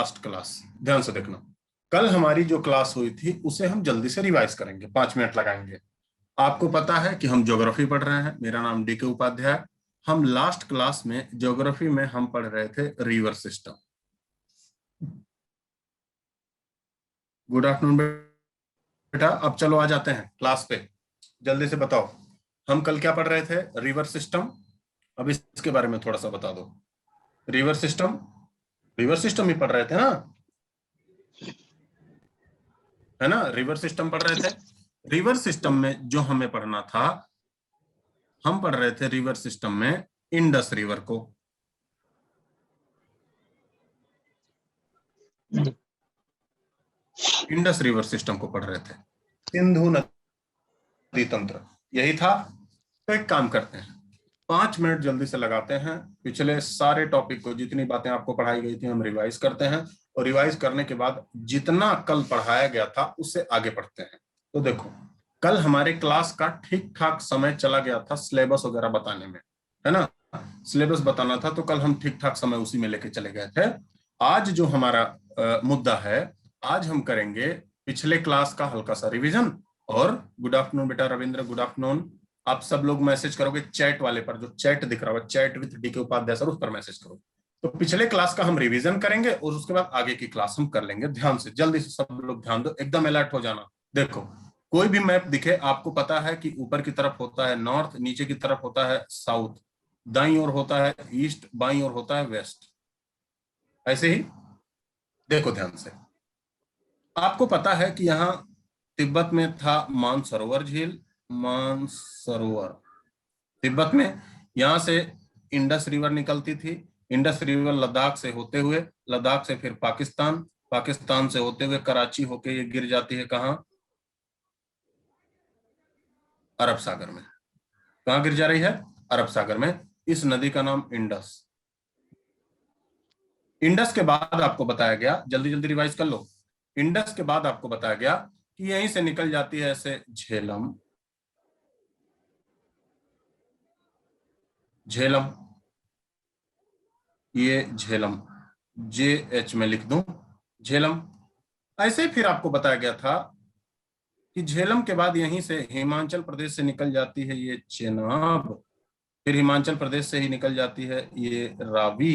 Last class, ध्यान से देखना। कल हमारी जो क्लास हुई थी उसे हम जल्दी से रिवाइज करेंगे, 5 मिनट लगाएंगे। आपको पता है कि हम ज्योग्राफी पढ़ रहे हैं, मेरा नाम डीके उपाध्याय। हम लास्ट क्लास में ज्योग्राफी में हम पढ़ रहे थे रिवर सिस्टम। गुड आफ्टरनून बेटा, अब चलो आ जाते हैं क्लास पे। जल्दी से बताओ, हम कल क्या पढ़ रहे थे? River system. अब इसके बारे में थोड़ा सा बता दो। रिवर सिस्टम, रिवर सिस्टम ही पढ़ रहे थे ना, है ना? रिवर सिस्टम पढ़ रहे थे। रिवर सिस्टम में जो हमें पढ़ना था, हम पढ़ रहे थे रिवर सिस्टम में इंडस रिवर को। इंडस रिवर सिस्टम को पढ़ रहे थे। सिंधु नदी तंत्र यही था। तो एक काम करते हैं, 5 मिनट जल्दी से लगाते हैं, पिछले सारे टॉपिक को, जितनी बातें आपको पढ़ाई गई थी हम रिवाइज करते हैं, और रिवाइज करने के बाद जितना कल पढ़ाया गया था उससे आगे पढ़ते हैं। तो देखो, कल हमारे क्लास का ठीक ठाक समय चला गया था सिलेबस वगैरह बताने में, है ना? सिलेबस बताना था, तो कल हम ठीक ठाक समय उसी में लेके चले गए थे। आज जो हमारा मुद्दा है, आज हम करेंगे पिछले क्लास का हल्का सा रिवीजन। और गुड आफ्टरनून बेटा रविंद्र, गुड आफ्टरनून। आप सब लोग मैसेज करोगे चैट वाले पर, जो चैट दिख रहा है chat with DK Upadhyay sir, उस पर मैसेज करो। तो पिछले क्लास का हम रिवीजन करेंगे और उसके बाद आगे की क्लास हम कर लेंगे। ध्यान से, जल्दी से सब लोग ध्यान दो, एकदम अलर्ट हो जाना। देखो, कोई भी मैप दिखे, आपको पता है कि ऊपर की तरफ होता है नॉर्थ, नीचे की तरफ होता है साउथ, दाईं ओर होता है ईस्ट, बाईं ओर होता है वेस्ट। ऐसे ही देखो ध्यान से, आपको पता है कि यहाँ तिब्बत में था मानसरोवर झील, मानसरोवर तिब्बत में। यहां से इंडस रिवर निकलती थी। इंडस रिवर लद्दाख से होते हुए, लद्दाख से फिर पाकिस्तान, पाकिस्तान से होते हुए कराची होके ये गिर जाती है कहां? अरब सागर में। कहां गिर जा रही है? अरब सागर में। इस नदी का नाम इंडस। इंडस के बाद आपको बताया गया, जल्दी जल्दी रिवाइज कर लो, इंडस के बाद आपको बताया गया कि यहीं से निकल जाती है ऐसे झेलम, झेलम, ये झेलम, JH में लिख दूं, झेलम। ऐसे फिर आपको बताया गया था कि झेलम के बाद यहीं से हिमाचल प्रदेश से निकल जाती है ये चेनाब, फिर हिमाचल प्रदेश से ही निकल जाती है ये रावी,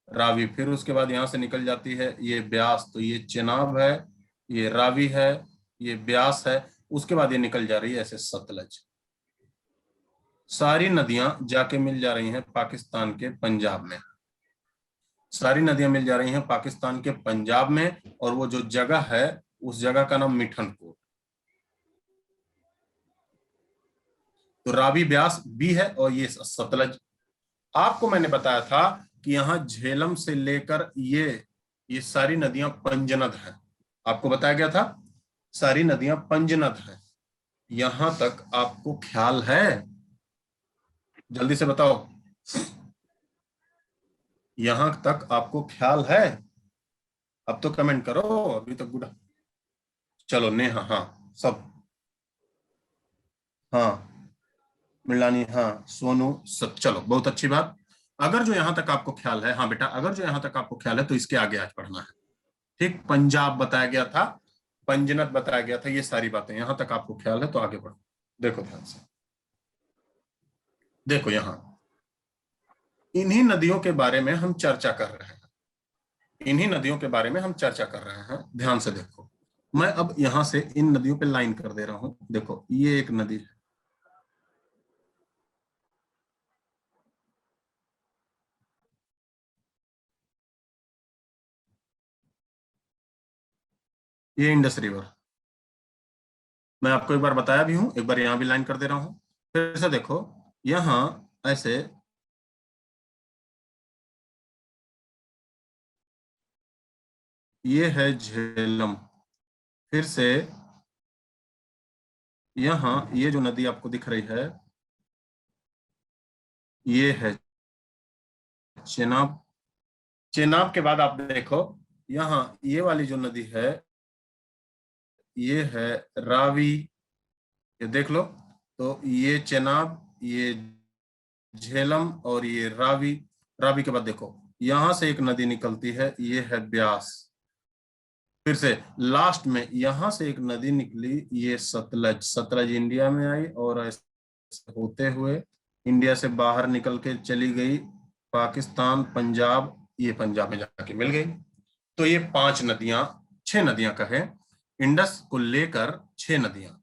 रावी फिर उसके बाद यहां से निकल जाती है ये ब्यास। तो ये चेनाब है, ये रावी है, ये ब्यास है, उसके बाद ये निकल जा रही है ऐसे सतलज। सारी नदियां जाके मिल जा रही हैं पाकिस्तान के पंजाब में, सारी नदियां मिल जा रही हैं पाकिस्तान के पंजाब में। और वो जो जगह है, उस जगह का नाम मिठनकोट। तो रावी ब्यास भी है और ये सतलज। आपको मैंने बताया था कि यहाँ झेलम से लेकर ये सारी नदियां पंजनद हैं। आपको बताया गया था सारी नदियां पंजनद हैं। यहां तक आपको ख्याल है? जल्दी से बताओ, यहां तक आपको ख्याल है? अब तो कमेंट करो, अभी तो गुड। चलो नेहा, हाँ सब, हाँ मृणालिनी, हाँ सोनू सब, चलो बहुत अच्छी बात। अगर जो यहां तक आपको ख्याल है, हाँ बेटा अगर जो यहां तक आपको ख्याल है तो इसके आगे आज पढ़ना है। ठीक, पंजाब बताया गया था, पंजनत बताया गया था, ये सारी बातें यहां तक आपको ख्याल है तो आगे बढ़ो। देखो ध्यान से, देखो यहां इन्हीं नदियों के बारे में हम चर्चा कर रहे हैं, इन्हीं नदियों के बारे में हम चर्चा कर रहे हैं। ध्यान से देखो, मैं अब यहां से इन नदियों पे लाइन कर दे रहा हूं। देखो ये एक नदी है, ये इंडस रिवर। मैं आपको एक बार बताया भी हूं, एक बार यहां भी लाइन कर दे रहा हूं। फिर से देखो, यहां ऐसे ये है झेलम, फिर से यहां ये जो नदी आपको दिख रही है ये है चेनाब। चेनाब के बाद आप देखो, यहाँ ये वाली जो नदी है ये है रावी, ये देख लो। तो ये चेनाब, ये झेलम और ये रावी। रावी के बाद देखो यहां से एक नदी निकलती है, ये है ब्यास। फिर से लास्ट में यहां से एक नदी निकली, ये सतलज। सतलज इंडिया में आई और ऐसे होते हुए इंडिया से बाहर निकल के चली गई पाकिस्तान, पंजाब, ये पंजाब में जाके मिल गई। तो ये 5 नदियां, 6 नदियां कहे, इंडस को लेकर 6 नदियां।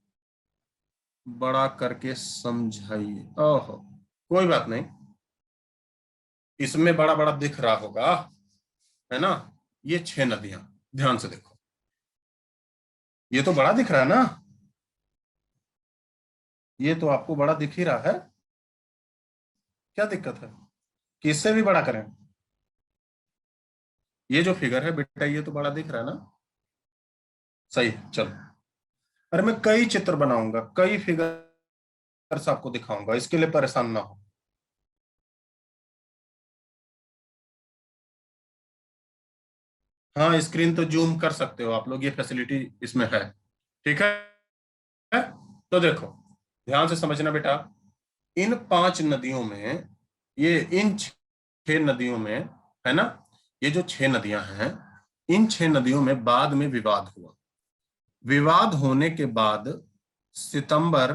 बड़ा करके समझाइए। ओहो, कोई बात नहीं, इसमें बड़ा बड़ा दिख रहा होगा, है ना। ये 6 नदियां, ध्यान से देखो, ये तो बड़ा दिख रहा है ना, ये तो आपको बड़ा दिख ही रहा है। क्या दिक्कत है कि इससे भी बड़ा करें? ये जो फिगर है बेटा, ये तो बड़ा दिख रहा है ना। सही है, चलो। अरे मैं कई चित्र बनाऊंगा, कई फिगर्स आपको दिखाऊंगा, इसके लिए परेशान ना हो। हाँ, स्क्रीन तो जूम कर सकते हो आप लोग, ये फैसिलिटी इसमें है। ठीक है, तो देखो, ध्यान से समझना बेटा। इन 5 नदियों में, ये इन 6 नदियों में, है ना, ये जो 6 नदियां हैं, इन 6 नदियों में बाद में विवाद हुआ। विवाद होने के बाद सितंबर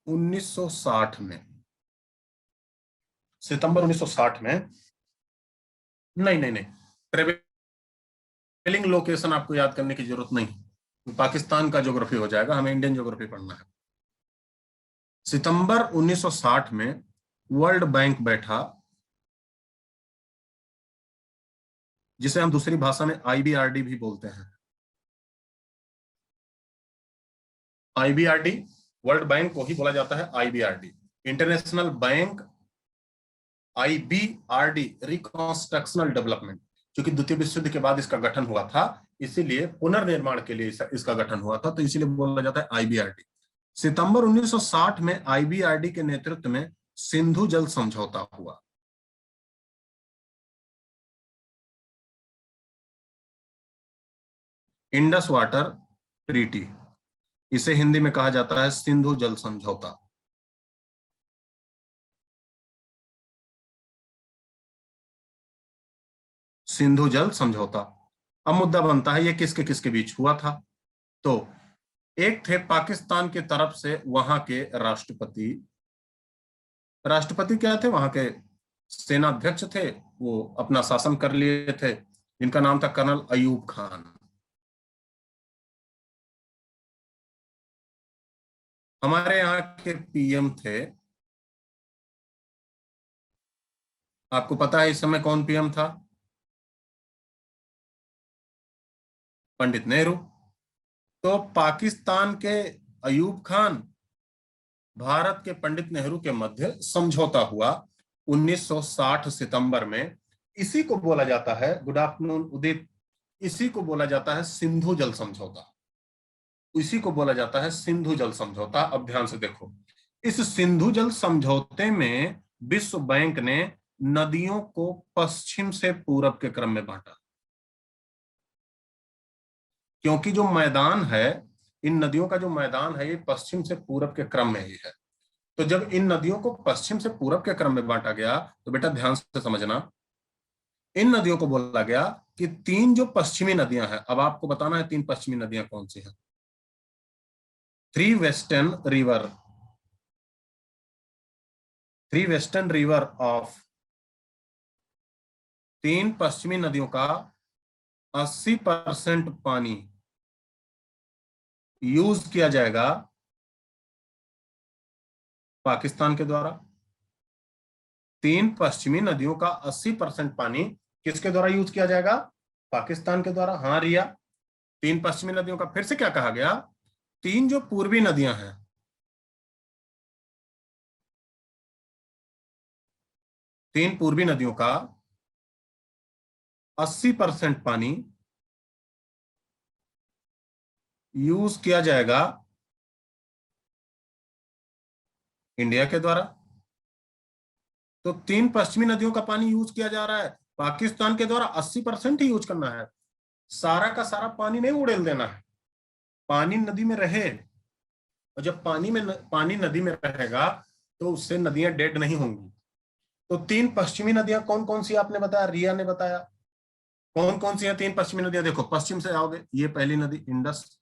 1960 में, सितंबर 1960 में, नहीं नहीं नहीं, ट्रेवलिंग लोकेशन आपको याद करने की जरूरत नहीं, पाकिस्तान का ज्योग्राफी हो जाएगा, हमें इंडियन ज्योग्राफी पढ़ना है। सितंबर 1960 में वर्ल्ड बैंक बैठा, जिसे हम दूसरी भाषा में आईबीआरडी भी बोलते हैं। आईबीआरडी, वर्ल्ड बैंक को ही बोला जाता है IBRD, international bank. IBRD, reconstructional development, क्योंकि द्वितीय विश्व युद्ध के बाद इसका गठन हुआ था, इसीलिए पुनर्निर्माण के लिए इसका गठन हुआ था, तो इसीलिए बोला जाता है आईबीआरडी। सितंबर 1960 में आईबीआरडी के नेतृत्व में सिंधु जल समझौता हुआ। इंडस वाटर ट्रीटी, इसे हिंदी में कहा जाता है सिंधु जल समझौता। सिंधु जल समझौता। अब मुद्दा बनता है, ये किसके किसके बीच हुआ था? तो एक थे पाकिस्तान के तरफ से वहां के राष्ट्रपति, राष्ट्रपति क्या थे, वहां के सेनाध्यक्ष थे, वो अपना शासन कर लिए थे, जिनका नाम था कर्नल अयूब खान। हमारे यहाँ के पीएम थे, आपको पता है इस समय कौन पीएम था? पंडित नेहरू। तो पाकिस्तान के अयूब खान, भारत के पंडित नेहरू के मध्य समझौता हुआ 1960 सितंबर में। इसी को बोला जाता है, गुड आफ्टरनून उदित, इसी को बोला जाता है सिंधु जल समझौता। इसी को बोला जाता है सिंधु जल समझौता। अब ध्यान से देखो, इस सिंधु जल समझौते में विश्व बैंक ने नदियों को पश्चिम से पूरब के क्रम में बांटा, क्योंकि जो मैदान है, इन नदियों का जो मैदान है, ये पश्चिम से पूरब के क्रम में ही है। तो जब इन नदियों को पश्चिम से पूरब के क्रम में बांटा गया, तो बेटा ध्यान से समझना, इन नदियों को बोला गया कि 3 जो पश्चिमी नदियां हैं, अब आपको बताना है 3 पश्चिमी नदियां कौन सी हैं। 3 western river, 3 western river of, 3 पश्चिमी नदियों का 80% पानी यूज किया जाएगा पाकिस्तान के द्वारा। 3 पश्चिमी नदियों का 80% पानी किसके द्वारा यूज किया जाएगा? पाकिस्तान के द्वारा। हाँ रिया, 3 पश्चिमी नदियों का, फिर से क्या कहा गया? 3 जो पूर्वी नदियां हैं, 3 पूर्वी नदियों का 80% पानी यूज किया जाएगा इंडिया के द्वारा। तो 3 पश्चिमी नदियों का पानी यूज किया जा रहा है पाकिस्तान के द्वारा, 80% ही यूज करना है, सारा का सारा पानी नहीं उड़ेल देना है, पानी नदी में रहे। और जब पानी नदी में रहेगा, तो उससे नदियां डेड नहीं होंगी, तो तीन पश्चिमी नदियां कौन कौन सी आपने बताया, रिया ने बताया। कौन कौन सी है तीन पश्चिमी नदियां, देखो पश्चिम से आओगे, ये पहली नदी इंडस,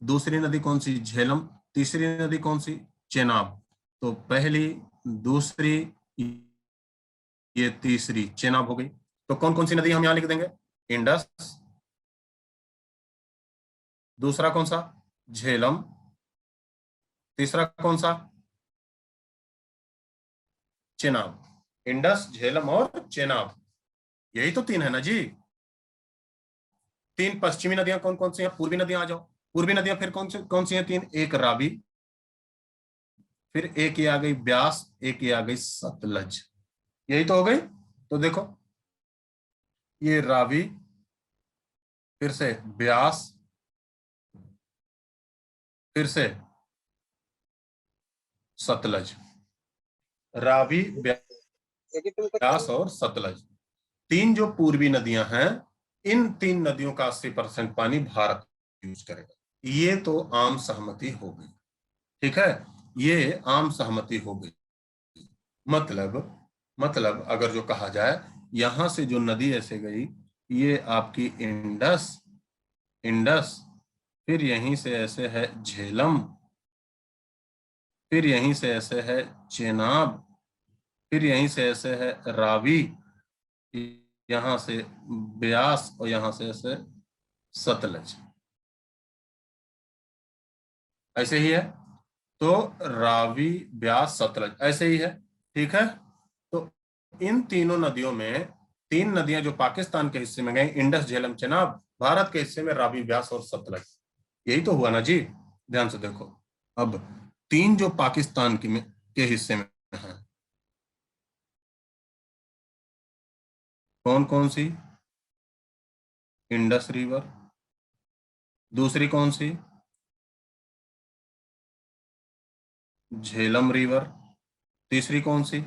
दूसरी नदी कौन सी, झेलम, तीसरी नदी कौन सी, चेनाब। तो पहली, दूसरी, ये तीसरी चेनाब हो गई। तो कौन कौन सी नदी हम यहां लिख देंगे, इंडस, दूसरा कौन सा, झेलम, तीसरा कौन सा, चेनाब। इंडस, झेलम और चेनाब, यही तो तीन है ना जी। तीन पश्चिमी नदियां कौन कौन सी हैं, पूर्वी नदियां आ जाओ। पूर्वी नदियां फिर कौन सी हैं तीन, एक रावी, फिर एक ये आ गई ब्यास, एक ये आ गई सतलज, यही तो हो गई। तो देखो ये रावी, फिर से ब्यास, फिर से सतलज, रावी, ब्यास और सतलज, तीन जो पूर्वी नदियां हैं, इन तीन नदियों का 80% पानी भारत यूज करेगा। ये तो आम सहमति हो गई, ठीक है, ये आम सहमति हो गई। मतलब अगर जो कहा जाए, यहां से जो नदी ऐसे गई, ये आपकी इंडस, इंडस, फिर यहीं से ऐसे है झेलम, फिर यहीं से ऐसे है चेनाब, फिर यहीं से ऐसे है रावी, यहां से ब्यास और यहां से ऐसे सतलज, ऐसे ही है। तो रावी, ब्यास, सतलज ऐसे ही है, ठीक है। तो इन तीनों नदियों में, तीन नदियां जो पाकिस्तान के हिस्से में गई, इंडस, झेलम, चेनाब, भारत के हिस्से में रावी, ब्यास और सतलज, यही तो हुआ ना जी। ध्यान से देखो, अब तीन जो पाकिस्तान के हिस्से में है, कौन कौन सी, इंडस रिवर, दूसरी कौन सी, झेलम रिवर, तीसरी कौन सी,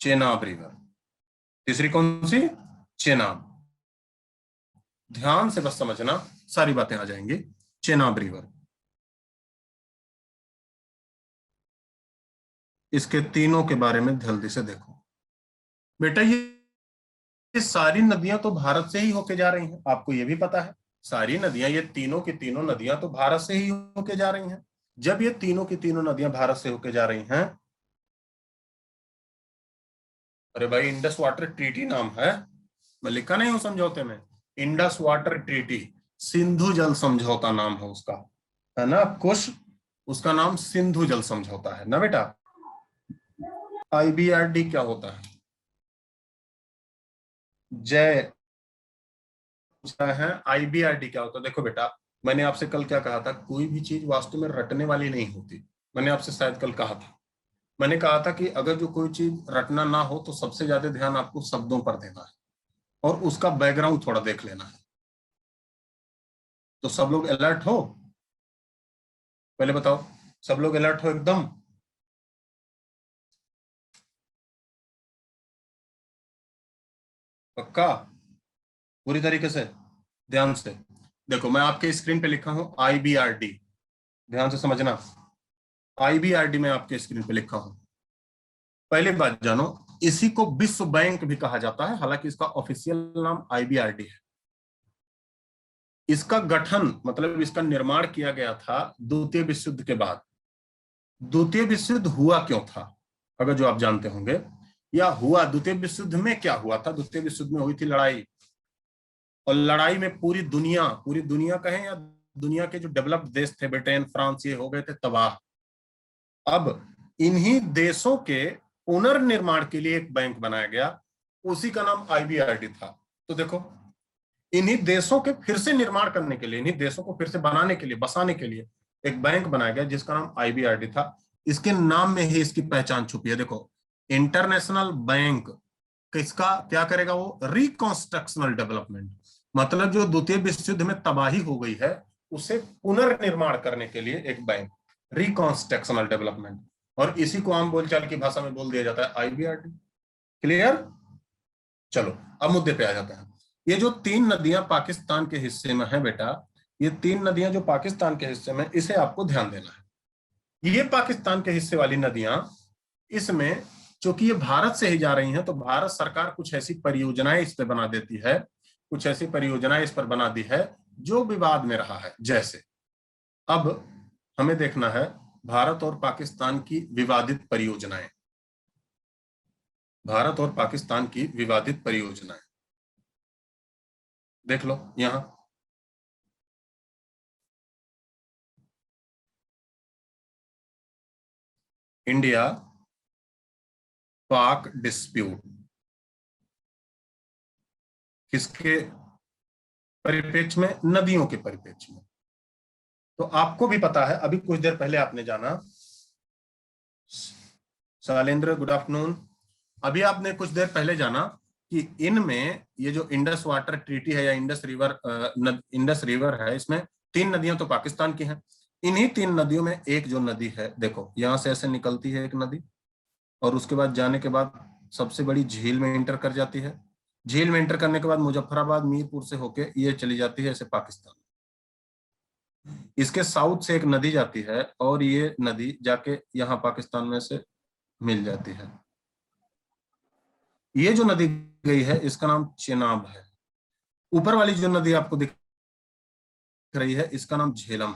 चेनाब रिवर, तीसरी कौन सी, चेनाब। ध्यान से बस समझना, सारी बातें आ जाएंगी। चेनाब रिवर, इसके तीनों के बारे में जल्दी से देखो बेटा। ये सारी नदियां तो भारत से ही होके जा रही हैं, आपको ये भी पता है। सारी नदियां, ये तीनों की तीनों नदियां तो भारत से ही होके जा रही हैं। जब ये तीनों की तीनों नदियां भारत से होके जा रही हैं, अरे भाई इंडस वाटर ट्रीटी नाम है, मैं लिखा नहीं हूं समझौते में, इंडस वाटर ट्रीटी, सिंधु जल समझौता नाम है उसका, है ना कुछ, उसका नाम सिंधु जल समझौता है ना बेटा। आईबीआरडी क्या होता है, जय पूछता है आईबीआरडी क्या होता है। देखो बेटा, मैंने आपसे कल क्या कहा था, कोई भी चीज वास्तव में रटने वाली नहीं होती। मैंने आपसे शायद कल कहा था, मैंने कहा था कि अगर जो कोई चीज रटना ना हो तो सबसे ज्यादा ध्यान आपको शब्दों पर देना है और उसका बैकग्राउंड थोड़ा देख लेना है। तो सब लोग अलर्ट हो, पहले बताओ, सब लोग अलर्ट हो एकदम। पक्का, पूरी तरीके से, ध्यान से देखो, मैं आपके स्क्रीन पे लिखा हूं आईबीआरडी, ध्यान से समझना, आईबीआरडी में आपके स्क्रीन पे लिखा हूं। पहले बात जानो, इसी को विश्व बैंक भी कहा जाता है, हालांकि इसका ऑफिशियल नाम आईबीआरडी है। इसका गठन मतलब इसका निर्माण किया गया था द्वितीय विश्व युद्ध के बाद। द्वितीय विश्व युद्ध हुआ क्यों था, अगर जो आप जानते होंगे, या हुआ द्वितीय विश्व युद्ध में क्या हुआ था। द्वितीय विश्व युद्ध में हुई थी लड़ाई, और लड़ाई में पूरी दुनिया कहें या दुनिया के जो डेवलप्ड देश थे, ब्रिटेन, फ्रांस, ये हो गए थे तबाह। अब इन्हीं देशों के पुनर्निर्माण के लिए एक बैंक बनाया गया, उसी का नाम आईबीआरडी था। तो देखो, इन्हीं देशों के फिर से निर्माण करने के लिए, इन्हीं देशों को फिर से बनाने के लिए, बसाने के लिए एक बैंक बनाया गया जिसका नाम आईबीआरडी था। इसके नाम में ही इसकी पहचान छुपी है। देखो, इंटरनेशनल बैंक किसका क्या करेगा, वो रिकंस्ट्रक्शनल डेवलपमेंट, मतलब जो द्वितीय विश्व युद्ध में तबाही हो गई है उसे पुनर्निर्माण करने के लिए एक बैंक, रिकंस्ट्रक्शनल डेवलपमेंट, और इसी को आम बोलचाल की भाषा में बोल दिया जाता है आईबीआरडी। क्लियर, चलो अब मुद्दे पे आ जाता है। ये जो तीन नदियां पाकिस्तान के हिस्से में है बेटा, ये तीन नदियां जो पाकिस्तान के हिस्से में, इसे आपको ध्यान देना है। ये पाकिस्तान के हिस्से वाली नदियां, इसमें चूंकि ये भारत से ही जा रही हैं, तो भारत सरकार कुछ ऐसी परियोजनाएं इस पे बना देती है, कुछ ऐसी परियोजनाएं इस पर बना दी है जो विवाद में रहा है। जैसे अब हमें देखना है भारत और पाकिस्तान की विवादित परियोजनाएं, भारत और पाकिस्तान की विवादित परियोजनाएं देख लो यहां। इंडिया पाक डिस्प्यूट, किसके परिप्रेक्ष्य में? नदियों के परिप्रेक्ष्य में। तो आपको भी पता है, अभी कुछ देर पहले आपने जाना, शैलेंद्र गुड आफ्टरनून, अभी आपने कुछ देर पहले जाना कि इनमें ये जो इंडस वाटर ट्रीटी है या इंडस रिवर है, इसमें 3 नदियां तो पाकिस्तान की हैं। इन्हीं 3 नदियों में एक जो नदी है, देखो यहां से ऐसे निकलती है एक नदी, और उसके बाद जाने के बाद सबसे बड़ी झील में इंटर कर जाती है। झील में इंटर करने के बाद मुजफ्फराबाद मीरपुर से होके ये चली जाती है ऐसे पाकिस्तान। इसके साउथ से एक नदी जाती है और ये नदी जाके यहाँ पाकिस्तान में से मिल जाती है। ये जो नदी गई है इसका नाम चेनाब है। ऊपर वाली जो नदी आपको दिख रही है इसका नाम झेलम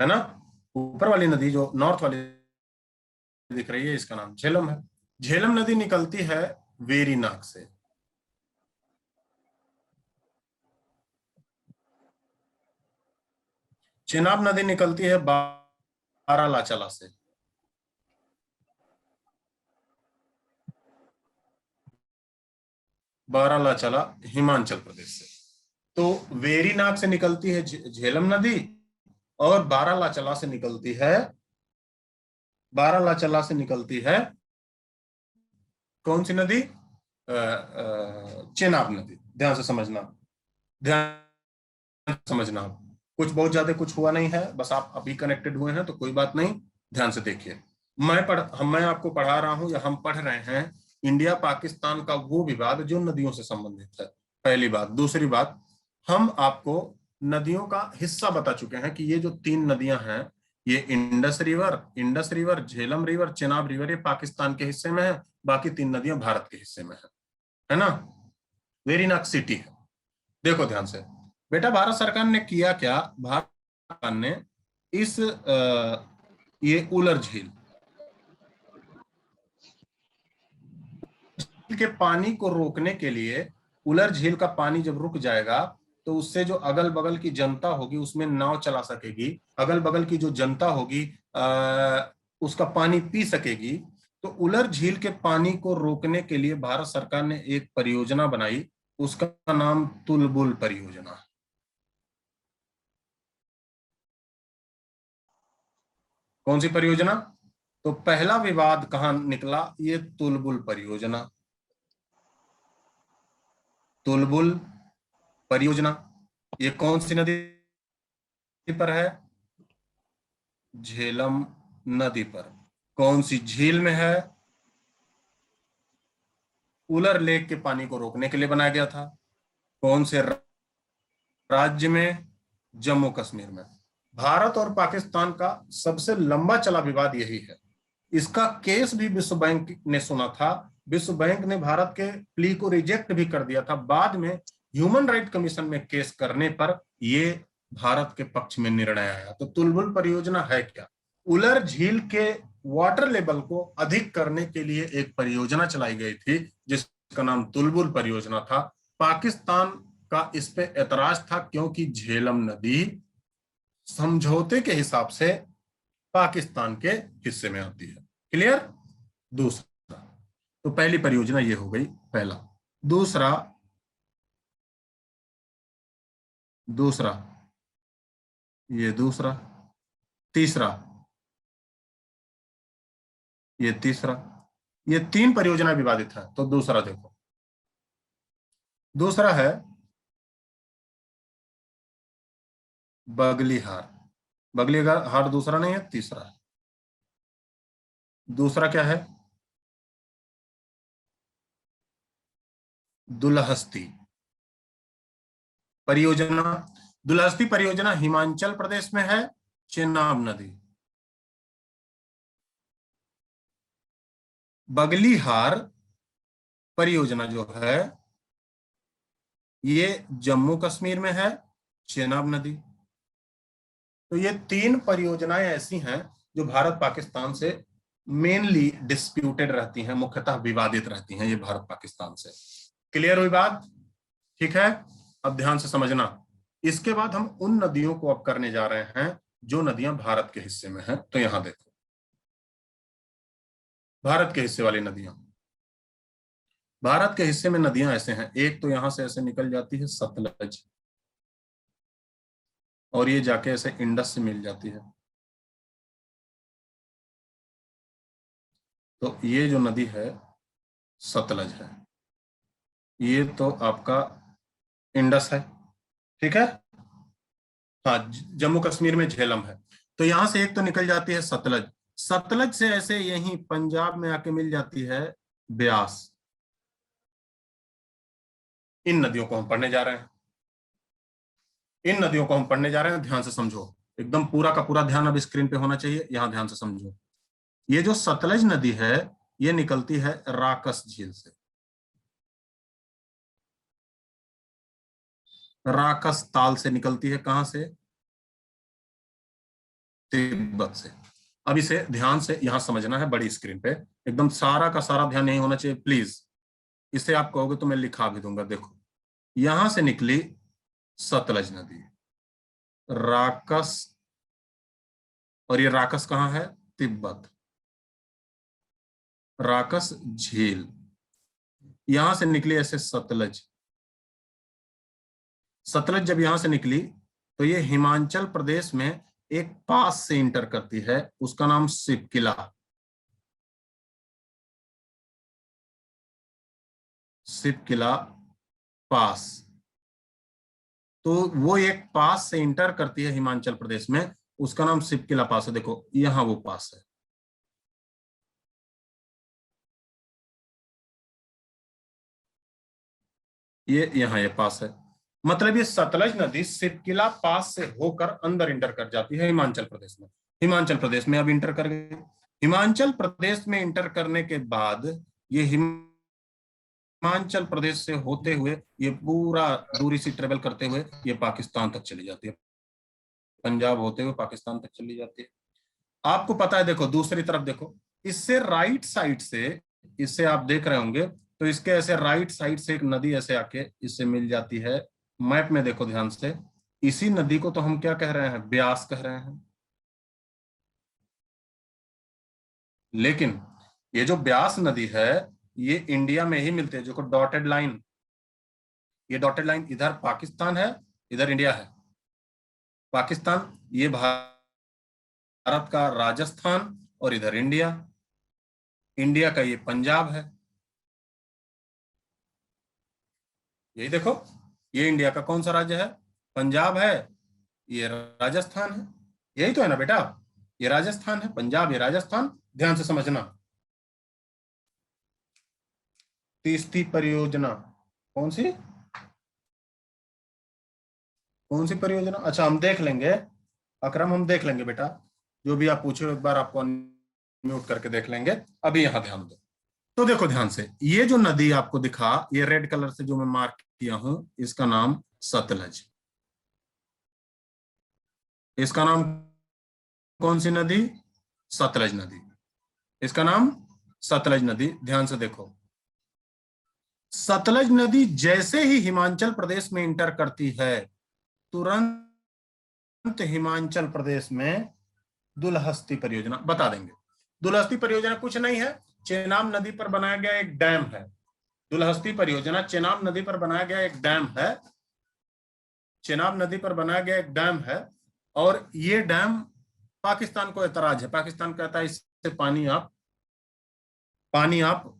है ना? ऊपर वाली नदी जो नॉर्थ वाली दिख रही है इसका नाम झेलम है। झेलम नदी निकलती है वेरीनाग से। चेनाब नदी निकलती है बारालाचाला से। बारालाचाला हिमाचल प्रदेश से। तो वेरीनाग से निकलती है झेलम नदी, और बारालाचाला से निकलती है, बारालाचाला से निकलती है कौन सी नदी? चेनाब नदी। ध्यान से समझना, ध्यान से समझना। कुछ बहुत ज्यादा कुछ हुआ नहीं है, बस आप अभी कनेक्टेड हुए हैं तो कोई बात नहीं, ध्यान से देखिए। मैं आपको पढ़ा रहा हूं या हम पढ़ रहे हैं इंडिया पाकिस्तान का वो विवाद जो नदियों से संबंधित है। पहली बात। दूसरी बात, हम आपको नदियों का हिस्सा बता चुके हैं कि ये जो 3 नदियां हैं, ये Indus river, Jhelum river, Chenab river, ये पाकिस्तान के हिस्से में है, बाकी 3 नदियां भारत के हिस्से में है ना? वेरीनाग सिटी है। देखो ध्यान से बेटा, भारत सरकार ने किया क्या? भारत सरकार ने इस ये उलर झील के पानी को रोकने के लिए, उलर झील का पानी जब रुक जाएगा तो उससे जो अगल बगल की जनता होगी उसमें नाव चला सकेगी, अगल बगल की जो जनता होगी उसका पानी पी सकेगी। तो उलर झील के पानी को रोकने के लिए भारत सरकार ने एक परियोजना बनाई, उसका नाम तुलबुल परियोजना। कौन सी परियोजना? तो पहला विवाद कहां निकला? ये तुलबुल परियोजना। तुलबुल परियोजना ये कौन सी नदी पर है? झेलम नदी पर। कौन सी झील में है? उलर लेक के पानी को रोकने के लिए बनाया गया था। कौन से राज्य में? जम्मू कश्मीर में। भारत और पाकिस्तान का सबसे लंबा चला विवाद यही है। इसका केस भी विश्व बैंक ने सुना था। विश्व बैंक ने भारत के प्ली को रिजेक्ट भी कर दिया था। बाद में ह्यूमन राइट कमीशन में केस करने पर यह भारत के पक्ष में निर्णय आया। तो तुलबुल परियोजना है क्या? उलर झील के वाटर लेवल को अधिक करने के लिए एक परियोजना चलाई गई थी जिसका नाम तुलबुल परियोजना था। पाकिस्तान का इस पे ऐतराज था क्योंकि झेलम नदी समझौते के हिसाब से पाकिस्तान के हिस्से में आती है। क्लियर? दूसरा, तो पहली परियोजना ये हो गई, पहला। दूसरा, ये दूसरा। तीसरा, ये तीसरा। ये 3 परियोजना विवादित है। तो दूसरा देखो, दूसरा है बगली हार। बगली हार दूसरा नहीं है, तीसरा है। दूसरा क्या है? दुलहस्ती परियोजना। दुलहस्ती परियोजना हिमाचल प्रदेश में है, चेनाब नदी। बगलीहार परियोजना जो है ये जम्मू कश्मीर में है, चेनाब नदी। तो ये 3 परियोजनाएं ऐसी हैं जो भारत पाकिस्तान से मेनली डिस्प्यूटेड रहती हैं, मुख्यतः विवादित रहती हैं ये भारत पाकिस्तान से। क्लियर हुई बात? ठीक है, अब ध्यान से समझना। इसके बाद हम उन नदियों को अब करने जा रहे हैं जो नदियां भारत के हिस्से में हैं। तो यहां देखो, भारत के हिस्से वाली नदियां, भारत के हिस्से में नदियां ऐसे हैं। एक तो यहां से ऐसे निकल जाती है सतलज, और ये जाके ऐसे इंडस से मिल जाती है। तो ये जो नदी है सतलज है, ये तो आपका इंडस है। ठीक है, हाँ, जम्मू कश्मीर में झेलम है। तो यहां से एक तो निकल जाती है सतलज, सतलज से ऐसे यहीं पंजाब में आके मिल जाती है ब्यास। इन नदियों को हम पढ़ने जा रहे हैं, इन नदियों को हम पढ़ने जा रहे हैं। ध्यान से समझो, एकदम पूरा का पूरा ध्यान अब स्क्रीन पे होना चाहिए, यहां ध्यान से समझो। ये जो सतलज नदी है ये निकलती है राकस झील से, राकस ताल से निकलती है। कहां से? तिब्बत से। अब इसे ध्यान से यहां समझना है, बड़ी स्क्रीन पे एकदम सारा का सारा ध्यान नहीं होना चाहिए प्लीज। इसे आप कहोगे तो मैं लिखा भी दूंगा। देखो, यहां से निकली सतलज नदी, राकस, और ये राकस कहां है? तिब्बत। राकस झील, यहां से निकली ऐसे सतलज। सतलज जब यहां से निकली तो ये हिमाचल प्रदेश में एक पास से इंटर करती है, उसका नाम सिपकिला, सिपकिला पास। तो वो एक पास से इंटर करती है हिमाचल प्रदेश में, उसका नाम सिपकिला पास है। देखो यहां वो पास है, ये यहां ये पास है। मतलब ये सतलज नदी सिपकिला पास से होकर अंदर इंटर कर जाती है हिमाचल प्रदेश में। हिमाचल प्रदेश में अब इंटर कर गई। हिमाचल प्रदेश में इंटर करने के बाद ये हिमाचल प्रदेश से होते हुए ये पूरा दूरी से ट्रेवल करते हुए ये पाकिस्तान तक चली जाती है, पंजाब होते हुए पाकिस्तान तक चली जाती है। आपको पता है, देखो दूसरी तरफ देखो, इससे राइट साइड से, इससे आप देख रहे होंगे तो इसके ऐसे राइट साइड से एक नदी ऐसे आके इससे मिल जाती है। मैप में देखो ध्यान से, इसी नदी को तो हम क्या कह रहे हैं? ब्यास कह रहे हैं। लेकिन ये जो ब्यास नदी है ये इंडिया में ही मिलती है। जो डॉटेड लाइन, ये डॉटेड लाइन इधर पाकिस्तान है, इधर इंडिया है। पाकिस्तान ये भारत का राजस्थान, और इधर इंडिया, इंडिया का ये पंजाब है। यही देखो, ये इंडिया का कौन सा राज्य है? पंजाब है, ये राजस्थान है। यही तो है ना बेटा, ये राजस्थान है, पंजाब ये राजस्थान। ध्यान से समझना। तीसरी परियोजना कौन सी? कौन सी परियोजना? अच्छा हम देख लेंगे अकरम, हम देख लेंगे बेटा, जो भी आप पूछो एक बार आपको म्यूट करके देख लेंगे। अभी यहां ध्यान दो। तो देखो ध्यान से, ये जो नदी आपको दिखा, ये रेड कलर से जो मैं मार्क किया हूं, इसका नाम सतलज। इसका नाम कौन सी नदी? सतलज नदी। इसका नाम सतलज नदी। ध्यान से देखो, सतलज नदी जैसे ही हिमाचल प्रदेश में इंटर करती है, तुरंत हिमाचल प्रदेश में दुलहस्ती परियोजना बता देंगे। दुलहस्ती परियोजना कुछ नहीं है, चेनाब नदी पर बनाया गया एक डैम है। दुलहस्ती परियोजना चेनाब नदी पर बनाया गया एक डैम है, चेनाब नदी पर बनाया गया एक डैम है। और ये डैम पाकिस्तान को ऐतराज है, पाकिस्तान कहता है इससे पानी आप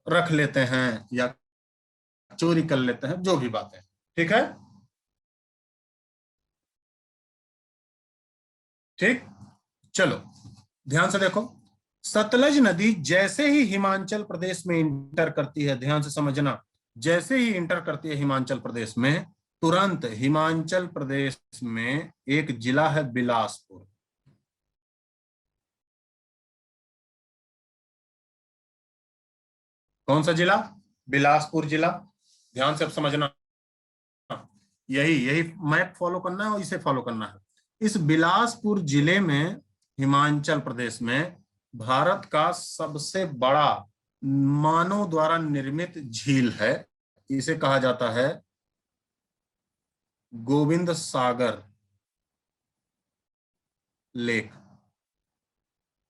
रख लेते हैं या चोरी कर लेते हैं, जो भी बात है। ठीक है, ठीक, चलो ध्यान से देखो, सतलज नदी जैसे ही हिमाचल प्रदेश में इंटर करती है, ध्यान से समझना, जैसे ही इंटर करती है हिमाचल प्रदेश में, तुरंत हिमाचल प्रदेश में एक जिला है बिलासपुर। कौन सा जिला? बिलासपुर जिला। ध्यान से अब समझना, यही यही मैप फॉलो करना है और इसे फॉलो करना है। इस बिलासपुर जिले में, हिमाचल प्रदेश में, भारत का सबसे बड़ा मानव द्वारा निर्मित झील है। इसे कहा जाता है गोविंद सागर लेक।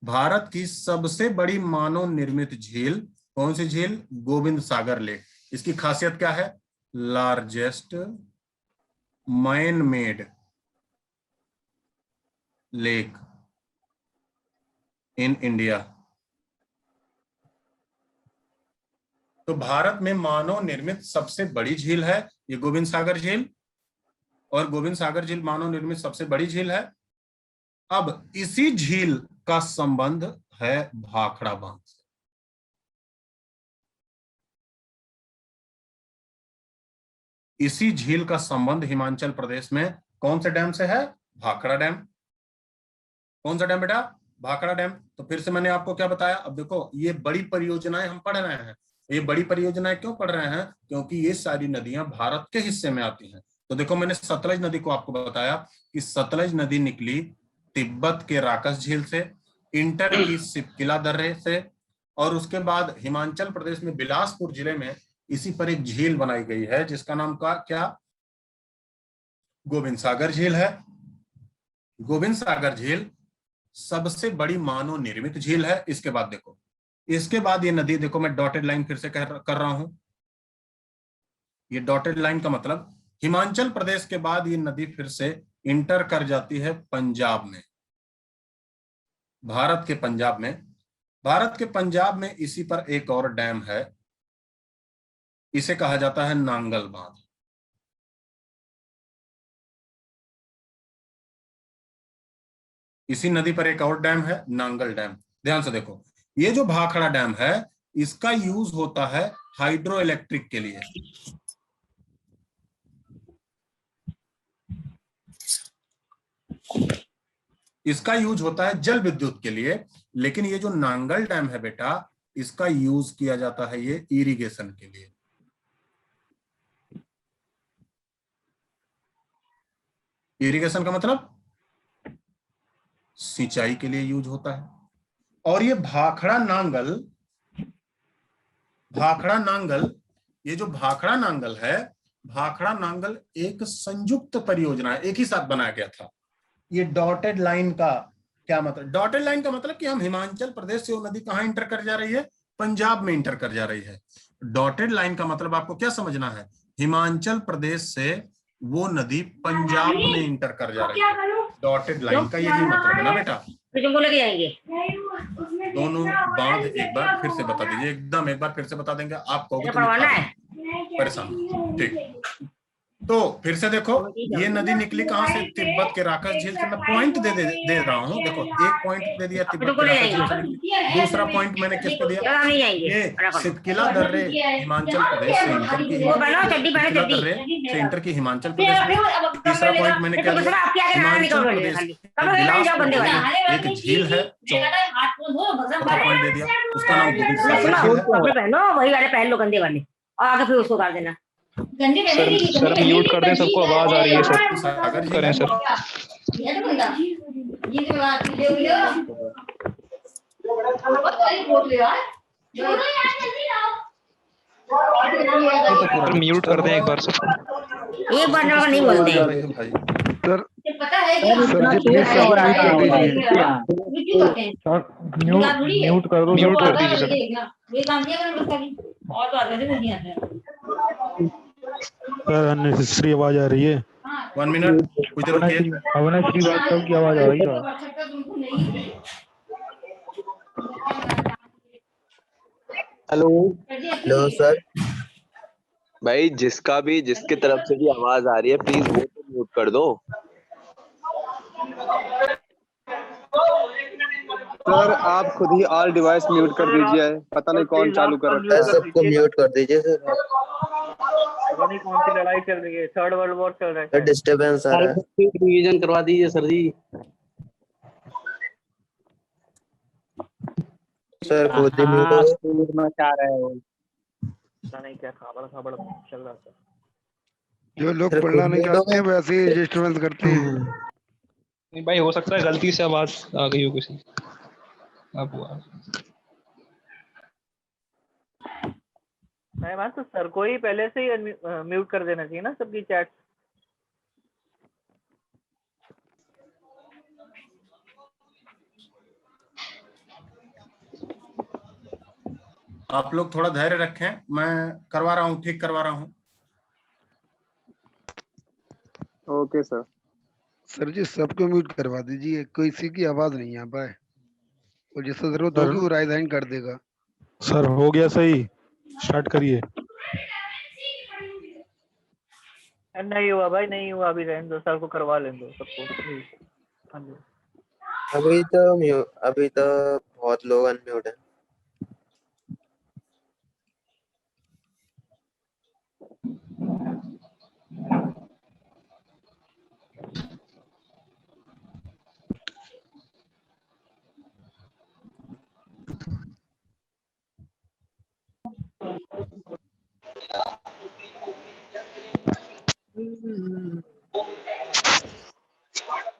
भारत की सबसे बड़ी मानव निर्मित झील कौन सी झील? गोविंद सागर लेक। इसकी खासियत क्या है? Largest man made lake in India. तो भारत में मानव निर्मित सबसे बड़ी झील है ये गोविंद सागर झील, और गोविंद सागर झील मानव निर्मित सबसे बड़ी झील है। अब इसी झील का संबंध है भाखड़ा बांध से। इसी झील का संबंध हिमाचल प्रदेश में कौन से डैम से है? भाखड़ा डैम। कौन सा डैम बेटा? भाखड़ा डैम। तो फिर से मैंने आपको क्या बताया, अब देखो ये बड़ी परियोजनाएं हम पढ़ रहे हैं। ये बड़ी परियोजनाएं क्यों पढ़ रहे हैं? क्योंकि ये सारी नदियां भारत के हिस्से में आती हैं। तो देखो मैंने सतलज नदी को आपको बताया कि सतलज नदी निकली तिब्बत के राकस झील से, इंटर की सिपकिला दर्रे से, और उसके बाद हिमाचल प्रदेश में बिलासपुर जिले में इसी पर एक झील बनाई गई है जिसका नाम का क्या? गोविंद सागर झील है। गोविंद सागर झील सबसे बड़ी मानव निर्मित झील है। इसके बाद देखो, इसके बाद ये नदी, देखो मैं डॉटेड लाइन फिर से कर रहा हूं। ये डॉटेड लाइन का मतलब हिमाचल प्रदेश के बाद ये नदी फिर से इंटर कर जाती है पंजाब में, भारत के पंजाब में। भारत के पंजाब में इसी पर एक और डैम है, इसे कहा जाता है नांगल बांध। इसी नदी पर एक और डैम है, नांगल डैम। ध्यान से देखो, ये जो भाखड़ा डैम है इसका यूज होता है हाइड्रो इलेक्ट्रिक के लिए। इसका यूज होता है जल विद्युत के लिए। लेकिन ये जो नांगल डैम है बेटा, इसका यूज किया जाता है ये इरिगेशन के लिए। इरिगेशन का मतलब सिंचाई के लिए यूज होता है। और ये भाखड़ा नांगल, ये जो भाखड़ा नांगल है, भाखड़ा नांगल एक संयुक्त परियोजना है, एक ही साथ बनाया गया था। ये डॉटेड लाइन का क्या मतलब? डॉटेड लाइन का मतलब कि हम हिमाचल प्रदेश से वो नदी कहां इंटर कर जा रही है? पंजाब में इंटर कर जा रही है। डॉटेड लाइन का मतलब आपको क्या समझना है? हिमाचल प्रदेश से वो नदी पंजाब में इंटर कर जा रही है। डॉटेड लाइन का यही मतलब है ना बेटा। दोनों बांध एक बार फिर से बता दीजिए, एकदम एक बार फिर से बता देंगे, आप कहोगे तो परेशान। ठीक, तो फिर से देखो, ये नदी निकली कहां से? तिब्बत के राकस झील से। मैं पॉइंट दे रहा हूँ। देखो एक पॉइंट दे दिया तिब्बत के राकस झील से निकली। दूसरा पॉइंट मैंने किस पे दिया? ये सिपकिला दर्रे हिमाचल प्रदेश से इंटर की, सिपकिला दर्रे से इंटर की हिमाचल प्रदेश। तीसरा पॉइंट मैंने क्या दिया? हिमाचल प्रदेश बिलासपुर एक झील है, चौथा पॉइंट दे दिया, उसका नाम गोविंद सागर झील है। वही वाले पहन लो गंदे वाले, और आगे फिर उसको कर देना। सर म्यूट कर दें, सबको आवाज आ रही है सर। सागर झील करें सर। म्यूट कर दें एक बार सबको। एक बार नहीं बोलते हैं सर। पता है म्यूट कर दो, म्यूट कर दीजिए सर। सर अननेसेसरी आवाज आ रही है। 1 मिनट कुछ देर रुकिए। अविनाश श्रीवास्तव की आवाज आ रही है। Hello hello sir. भाई जिसकी तरफ से भी आवाज आ रही है प्लीज वो तो म्यूट कर दो। सर आप खुद ही ऑल डिवाइस म्यूट कर दीजिए, पता नहीं कौन चालू कर रखा है। सबको म्यूट कर दीजिए सर। पता नहीं कौन सी लड़ाई चल रही है, थर्ड वर्ल्ड वॉर चल रहा है। डिस्टर्बेंस आ रहा है। रिवीजन करवा दीजिए सर जी। सर खुद ही म्यूट चाह रहे हो। पता नहीं क्या खाबड़ खाबड़ चल रहा था। जो लोग सर, पढ़ना खुद नहीं म्यूट हो चाहते हैं वैसे ही डिस्टर्बेंस करते हैं। नहीं भाई, हो सकता है गलती से आवाज आ गई हो किसी। अब हुआ। मैं मान तो सर को ही पहले से ही म्यूट कर देना चाहिए ना सबकी चैट। आप लोग थोड़ा धैर्य रखें, मैं करवा रहा हूँ, ठीक करवा रहा हूँ। Okay sir. सर जी सबको म्यूट करवा दीजिए, किसी की आवाज नहीं आ पाए, और जिससे जरूरत सर। होगी वो राइज हैंड कर देगा। सर हो गया सही, स्टार्ट करिए। नहीं हुआ भाई, नहीं हुआ, अभी रहने दो, सर को करवा लेने दो सबको। हाँ जी। अभी तो बहुत लोग अनम्यूट है।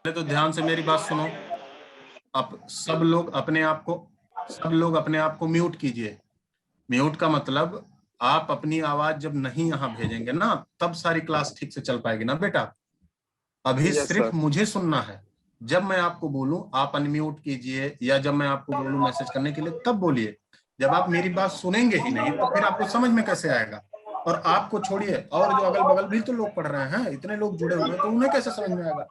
पहले तो ध्यान से मेरी बात सुनो। आप सब लोग अपने आप को म्यूट कीजिए। म्यूट का मतलब आप अपनी आवाज जब नहीं यहाँ भेजेंगे ना, तब सारी क्लास ठीक से चल पाएगी ना बेटा। अभी सिर्फ मुझे सुनना है। जब मैं आपको बोलूं आप अनम्यूट कीजिए, या जब मैं आपको बोलूं मैसेज करने के लिए, तब बोलिए। जब आप मेरी बात सुनेंगे ही नहीं तो फिर आपको समझ में कैसे आएगा। और आपको छोड़िए, और जो अगल बगल भी तो लोग पढ़ रहे हैं, इतने लोग जुड़े हुए हैं, तो उन्हें कैसे समझ में आएगा।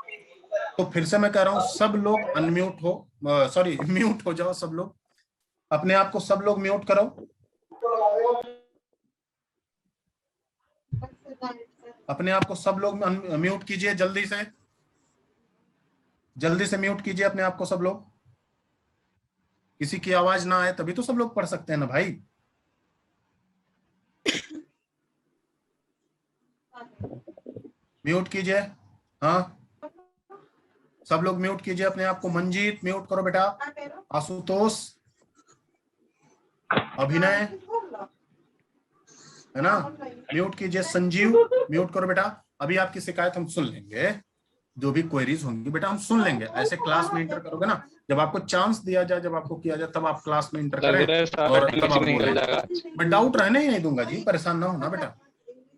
तो फिर से मैं कह रहा हूँ, सब लोग अनम्यूट हो, सॉरी म्यूट हो जाओ सब लोग। अपने आप को सब लोग म्यूट करो। अपने आप को सब लोग म्यूट कीजिए, जल्दी से म्यूट कीजिए अपने आप को सब लोग। किसी की आवाज ना आए तभी तो सब लोग पढ़ सकते हैं ना भाई। म्यूट कीजिए। हाँ, सब लोग म्यूट कीजिए अपने आप को। मंजीत म्यूट करो बेटा। आशुतोष, अभिनय, है ना, म्यूट कीजिए। संजीव म्यूट करो बेटा। अभी आपकी शिकायत हम सुन लेंगे, जो भी क्वेरीज होंगी बेटा हम सुन लेंगे। ऐसे क्लास में इंटर करोगे ना, जब आपको चांस दिया जाए, जब आपको किया जाए, तब आप क्लास में इंटर करें और तब आप बोलें। मैं डाउट रहने ही नहीं दूंगा जी, परेशान ना होना बेटा।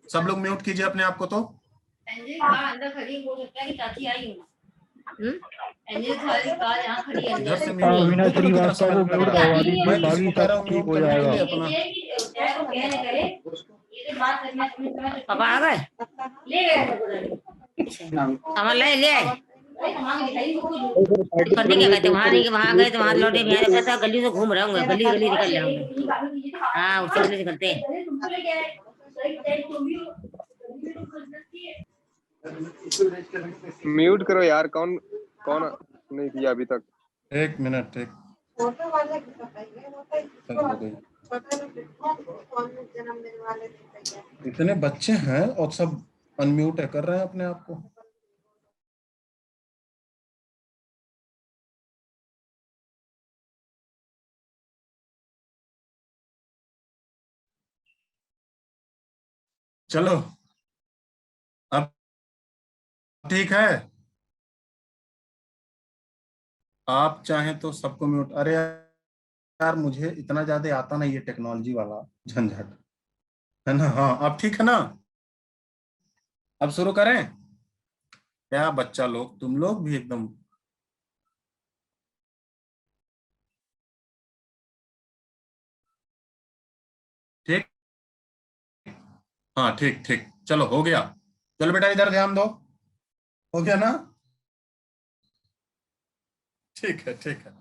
सब लोग म्यूट कीजिए अपने आप को। तो इधर से म्यूट श्रीवास्तव को म्यूट करवा दीजिए, मैं बाकी किसको कह रहा सब हूँ ठीक म्यूट हो करने के लिए जाएगा। अपना। पापा आ गए, सामान ले आए। करने क्या कहते, वहाँ नहीं, वहाँ गए तो वहाँ लौटे, यहाँ पता गली से घूम रहे होंगे, गली गली निकल जाऊंगे। हाँ, उसी गली से निकलते हैं। म्यूट करो यार, कौन कौन नहीं किया अभी तक। एक मिनट, एक इतने बच्चे हैं और सब अनम्यूट कर रहे हैं अपने आप को। चलो अब ठीक है। आप चाहें तो सबको म्यूट। अरे यार, मुझे इतना ज्यादा आता नहीं ये टेक्नोलॉजी वाला झंझट, है ना। हाँ अब ठीक है ना, अब शुरू करें। क्या बच्चा लोग, तुम लोग भी एकदम। ठीक, हाँ ठीक ठीक, चलो हो गया। चलो बेटा इधर ध्यान दो, हो गया ना। ठीक है ठीक है,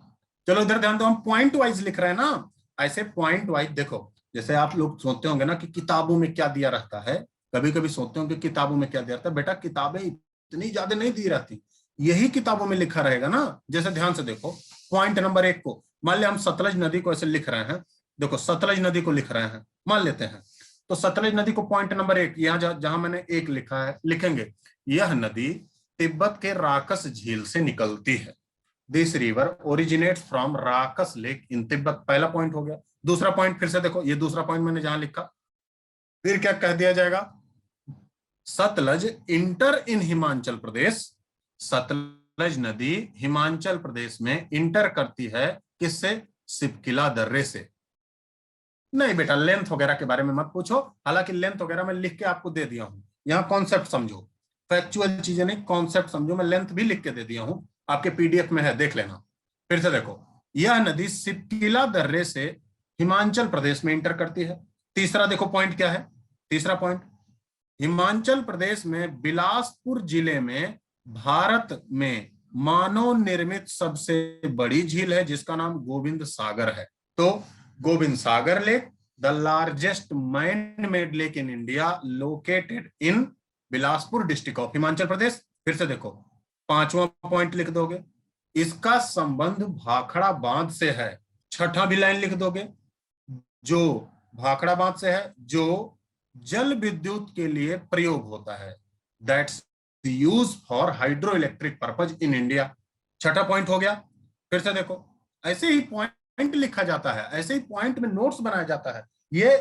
चलो इधर ध्यान दो। हम पॉइंट वाइज लिख रहे हैं ना, ऐसे पॉइंट वाइज देखो। जैसे आप लोग सोचते होंगे ना कि किताबों में क्या दिया रहता है, कभी कभी सोचते होंगे किताबों में क्या दिया रहता है। बेटा किताबें इतनी ज्यादा नहीं दी रहती, यही किताबों में लिखा रहेगा ना। जैसे ध्यान से देखो, पॉइंट नंबर 1 को मान लिया हम सतलज नदी को ऐसे लिख रहे हैं। देखो सतलज नदी को लिख रहे हैं, मान लेते हैं। तो सतलज नदी को पॉइंट नंबर 1, यहाँ जहां मैंने 1 लिखा है, लिखेंगे यह नदी तिब्बत के राकस झील से निकलती है। This river originates from Rakas lake in Tibet. पहला पॉइंट हो गया। दूसरा पॉइंट फिर से देखो, ये दूसरा पॉइंट मैंने जहां लिखा, फिर क्या कह दिया जाएगा, सतलज इंटर इन हिमाचल प्रदेश, सतलज नदी हिमाचल प्रदेश में इंटर करती है किससे, सिपकिला दर्रे से। नहीं बेटा लेंथ वगैरह के बारे में मत पूछो, हालांकि लेंथ वगैरह मैं लिख के आपको दे दिया हूं, यहाँ कॉन्सेप्ट समझो, फैक्चुअल चीजें नहीं कॉन्सेप्ट समझो, मैं लेंथ भी लिख के दे दिया हूं, आपके पीडीएफ में है, देख लेना। फिर से देखो, यह नदी सिपकिला दर्रे से हिमाचल प्रदेश में इंटर करती है। तीसरा देखो पॉइंट क्या है, तीसरा पॉइंट, हिमाचल प्रदेश में बिलासपुर जिले में भारत में मानव निर्मित सबसे बड़ी झील है जिसका नाम गोविंद सागर है। तो Govind Sagar lake, the largest man made lake in India, located in Bilaspur district of Himachal Pradesh. फिर से देखो, पांचवा पॉइंट लिख दोगे, इसका संबंध भाखड़ा बांध से है। छठा भी लाइन लिख दोगे, जो भाखड़ा बांध से है, जो जल विद्युत के लिए प्रयोग होता है, that's use for hydro electric purpose in India. छठा पॉइंट हो गया। फिर से देखो, ऐसे ही पॉइंट लिखा जाता है, ऐसे ही पॉइंट में नोट्स बनाया जाता है। ये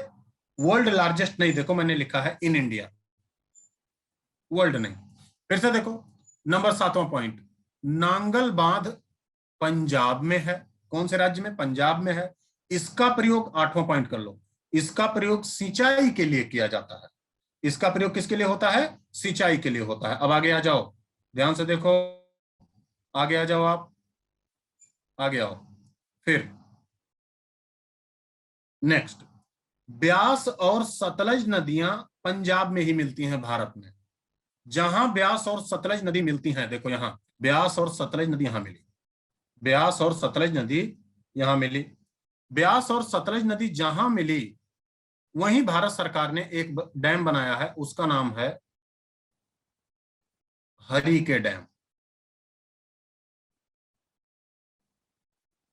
वर्ल्ड लार्जेस्ट नहीं, देखो मैंने लिखा है इन इंडिया, वर्ल्ड नहीं। फिर से देखो, नंबर 7वां पॉइंट, नांगल बांध पंजाब में है। कौन से राज्य में, पंजाब में है। इसका प्रयोग, 8वां पॉइंट कर लो, इसका प्रयोग सिंचाई के लिए किया जाता है। इसका प्रयोग किसके लिए होता है, सिंचाई के लिए होता है। अब आगे आ जाओ, ध्यान से देखो, आगे आ जाओ, आप आगे आओ। फिर नेक्स्ट, ब्यास और सतलज नदियां पंजाब में ही मिलती हैं भारत में। जहां ब्यास और सतलज नदी मिलती हैं, देखो यहां ब्यास और सतलज नदी यहां मिली, ब्यास और सतलज नदी यहां मिली, ब्यास और सतलज नदी जहां मिली वहीं भारत सरकार ने एक डैम बनाया है, उसका नाम है हरिके डैम,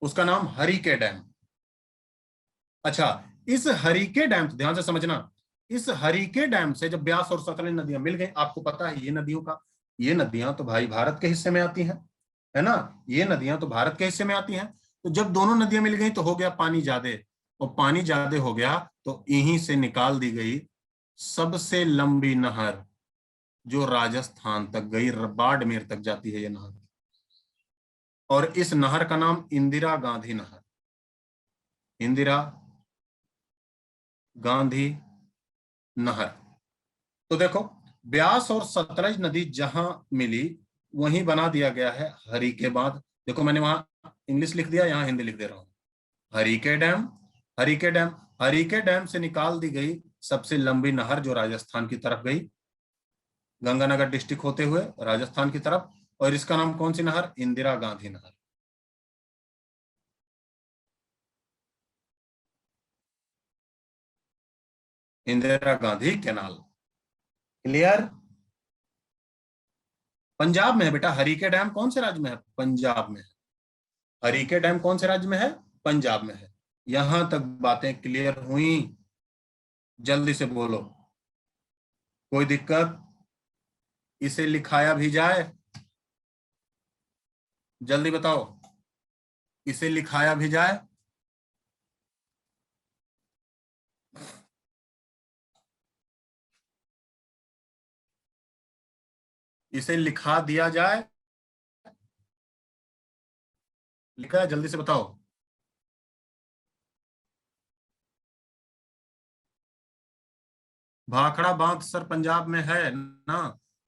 उसका नाम हरिके डैम। अच्छा, इस हरिके डैम, ध्यान से समझना, इस हरिके डैम से जब ब्यास और सतलज नदियां मिल गई, आपको पता है ये नदियों का, ये नदियां तो भाई भारत के हिस्से में आती हैं, है ना, ये नदियां तो भारत के हिस्से में आती हैं। तो जब दोनों नदियां मिल गई तो हो गया पानी ज्यादा, और पानी ज्यादा हो गया तो यहीं से निकाल दी गई सबसे लंबी नहर, जो राजस्थान तक गई, बाड़मेर तक जाती है ये नहर, और इस नहर का नाम इंदिरा गांधी नहर, इंदिरा गांधी नहर। तो देखो, ब्यास और सतलज नदी जहां मिली वहीं बना दिया गया है हरिके बांध। देखो मैंने वहां इंग्लिश लिख दिया, यहां हिंदी लिख दे रहा हूं, Harike dam, Harike dam, Harike dam से निकाल दी गई सबसे लंबी नहर जो राजस्थान की तरफ गई, गंगानगर डिस्ट्रिक्ट होते हुए राजस्थान की तरफ, और इसका नाम कौन सी नहर, इंदिरा गांधी नहर। इंदिरा गांधी कैनाल। क्लियर। पंजाब में है बेटा हरिके डैम, कौन से राज्य में है, पंजाब में है। हरिके डैम कौन से राज्य में है, पंजाब में है। यहां तक बातें क्लियर हुई, जल्दी से बोलो, कोई दिक्कत, इसे लिखाया भी जाए, जल्दी बताओ, इसे लिखाया भी जाए, इसे लिखा दिया जाए, लिखा है, जल्दी से बताओ। भाखड़ा बांध सर पंजाब में है ना,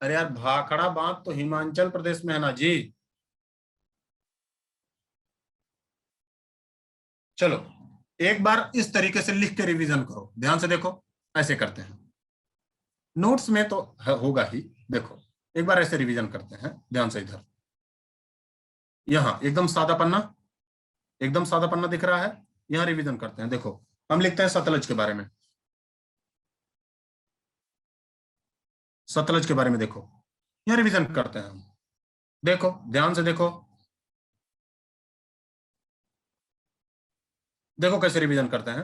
अरे यार भाखड़ा बांध तो हिमाचल प्रदेश में है ना जी। चलो एक बार इस तरीके से लिख के रिवीजन करो, ध्यान से देखो, ऐसे करते हैं, नोट्स में तो होगा ही, देखो एक बार ऐसे रिवीजन करते हैं, ध्यान से इधर, यहां एकदम सादा पन्ना, एकदम सादा पन्ना दिख रहा है, यहां रिवीजन करते हैं। देखो हम लिखते हैं सतलज के बारे में, सतलज के बारे में देखो, यहां रिवीजन करते हैं हम। देखो ध्यान से देखो, देखो कैसे रिवीजन करते हैं,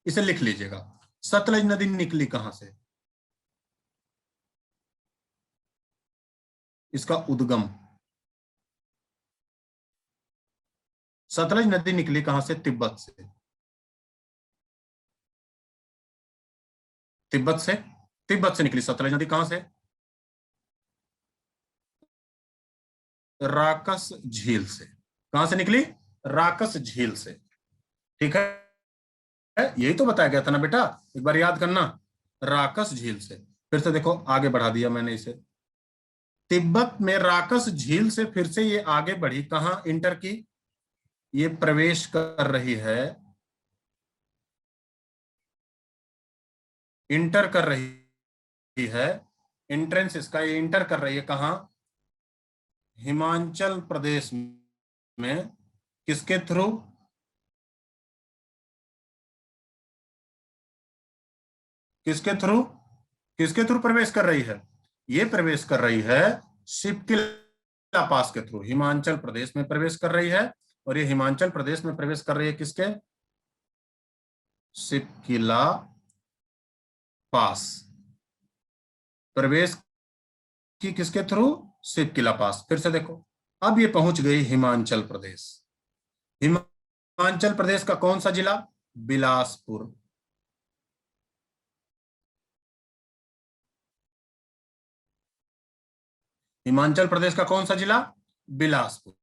इसे लिख लीजिएगा। सतलज नदी निकली कहां से, इसका उद्गम, सतलज नदी निकली कहां से, तिब्बत से। तिब्बत से निकली सतलज नदी। कहां से? राकस झील से। कहां से निकली? राकस झील से। ठीक है, यही तो बताया गया था ना बेटा, एक बार याद करना, राकस झील से। फिर से देखो, आगे बढ़ा दिया मैंने इसे। तिब्बत में राकस झील से फिर से ये आगे बढ़ी, कहां इंटर की? ये प्रवेश कर रही है, इंटर कर रही है, एंट्रेंस इसका, ये इंटर कर रही है कहां? हिमाचल प्रदेश में। किसके थ्रू? किसके थ्रू? किसके थ्रू प्रवेश कर रही है? ये प्रवेश कर रही है शिपकिला पास के थ्रू, हिमाचल प्रदेश में प्रवेश कर रही है। और ये हिमाचल प्रदेश में प्रवेश कर रही है किसके? शिपकिला पास। प्रवेश की किसके थ्रू? शिपकिला पास। फिर से देखो, अब ये पहुंच गई हिमाचल प्रदेश। हिमाचल प्रदेश का कौन सा जिला? बिलासपुर। हिमाचल प्रदेश का कौन सा जिला? बिलासपुर।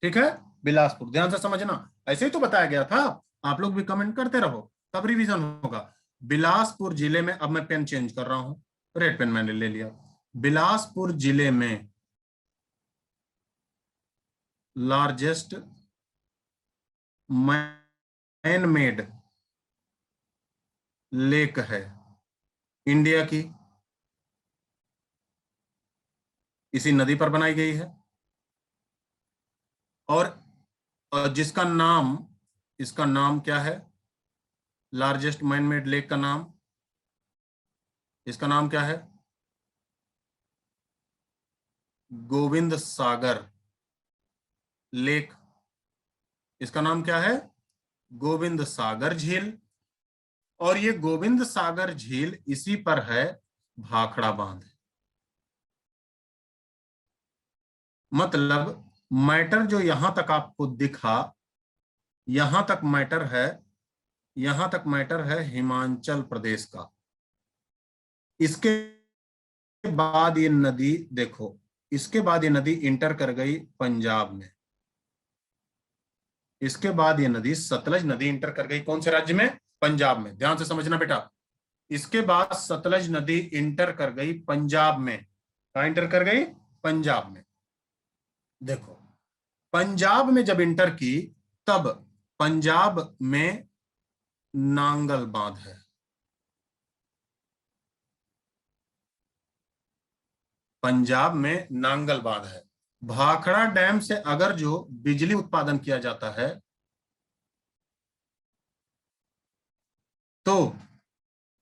ठीक है, बिलासपुर। ध्यान से समझना, ऐसे ही तो बताया गया था, आप लोग भी कमेंट करते रहो तब रिवीजन होगा। बिलासपुर जिले में, अब मैं पेन चेंज कर रहा हूं, रेड पेन मैंने ले लिया। बिलासपुर जिले में लार्जेस्ट मैन मेड लेक है इंडिया की, इसी नदी पर बनाई गई है। और जिसका नाम, इसका नाम क्या है? लार्जेस्ट मैन मेड लेक का नाम, इसका नाम क्या है? गोविंद सागर लेक। इसका नाम क्या है? गोविंद सागर झील। और ये गोविंद सागर झील, इसी पर है भाखड़ा बांध। मतलब मैटर जो यहां तक आपको दिखा, यहां तक मैटर है, यहां तक मैटर है हिमाचल प्रदेश का। इसके बाद ये नदी देखो, इसके बाद ये नदी इंटर कर गई पंजाब में। इसके बाद ये नदी, सतलज नदी इंटर कर गई कौन से राज्य में? पंजाब में। ध्यान से समझना बेटा, इसके बाद सतलज नदी इंटर कर गई पंजाब में। कहां इंटर कर गई? पंजाब में। देखो, पंजाब में जब इंटर की, तब पंजाब में नांगल बांध है। पंजाब में नांगल बांध है। भाखड़ा डैम से अगर जो बिजली उत्पादन किया जाता है, तो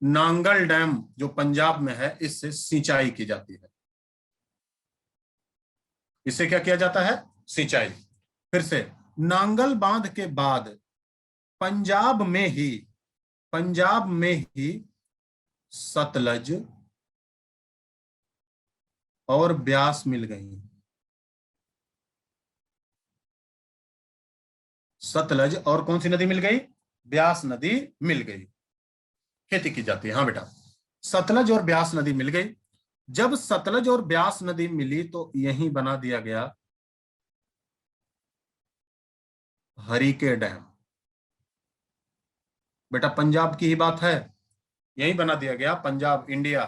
नांगल डैम जो पंजाब में है, इससे सिंचाई की जाती है। इससे क्या किया जाता है? सिंचाई। फिर से, नांगल बांध के बाद पंजाब में ही सतलज और ब्यास मिल गई। सतलज और कौन सी नदी मिल गई? ब्यास नदी मिल गई। खेती की जाती है। हाँ बेटा, सतलज और ब्यास नदी मिल गई। जब सतलज और ब्यास नदी मिली, तो यहीं बना दिया गया हरिके डैम। बेटा पंजाब की ही बात है, यहीं बना दिया गया, पंजाब इंडिया,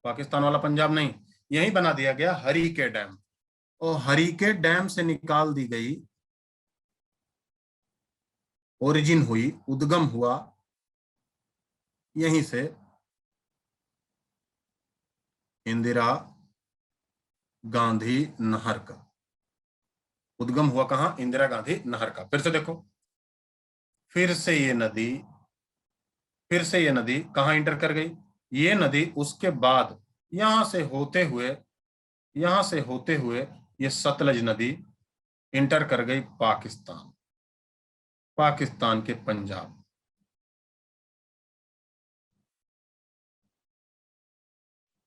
पाकिस्तान वाला पंजाब नहीं, यहीं बना दिया गया हरिके डैम। और हरिके डैम से निकाल दी गई, ओरिजिन हुई, उद्गम हुआ यहीं से इंदिरा गांधी नहर का। उद्गम हुआ कहां? इंदिरा गांधी नहर का। फिर से देखो, फिर से ये नदी कहां इंटर कर गई? ये नदी उसके बाद यहां से होते हुए ये सतलज नदी इंटर कर गई पाकिस्तान के पंजाब।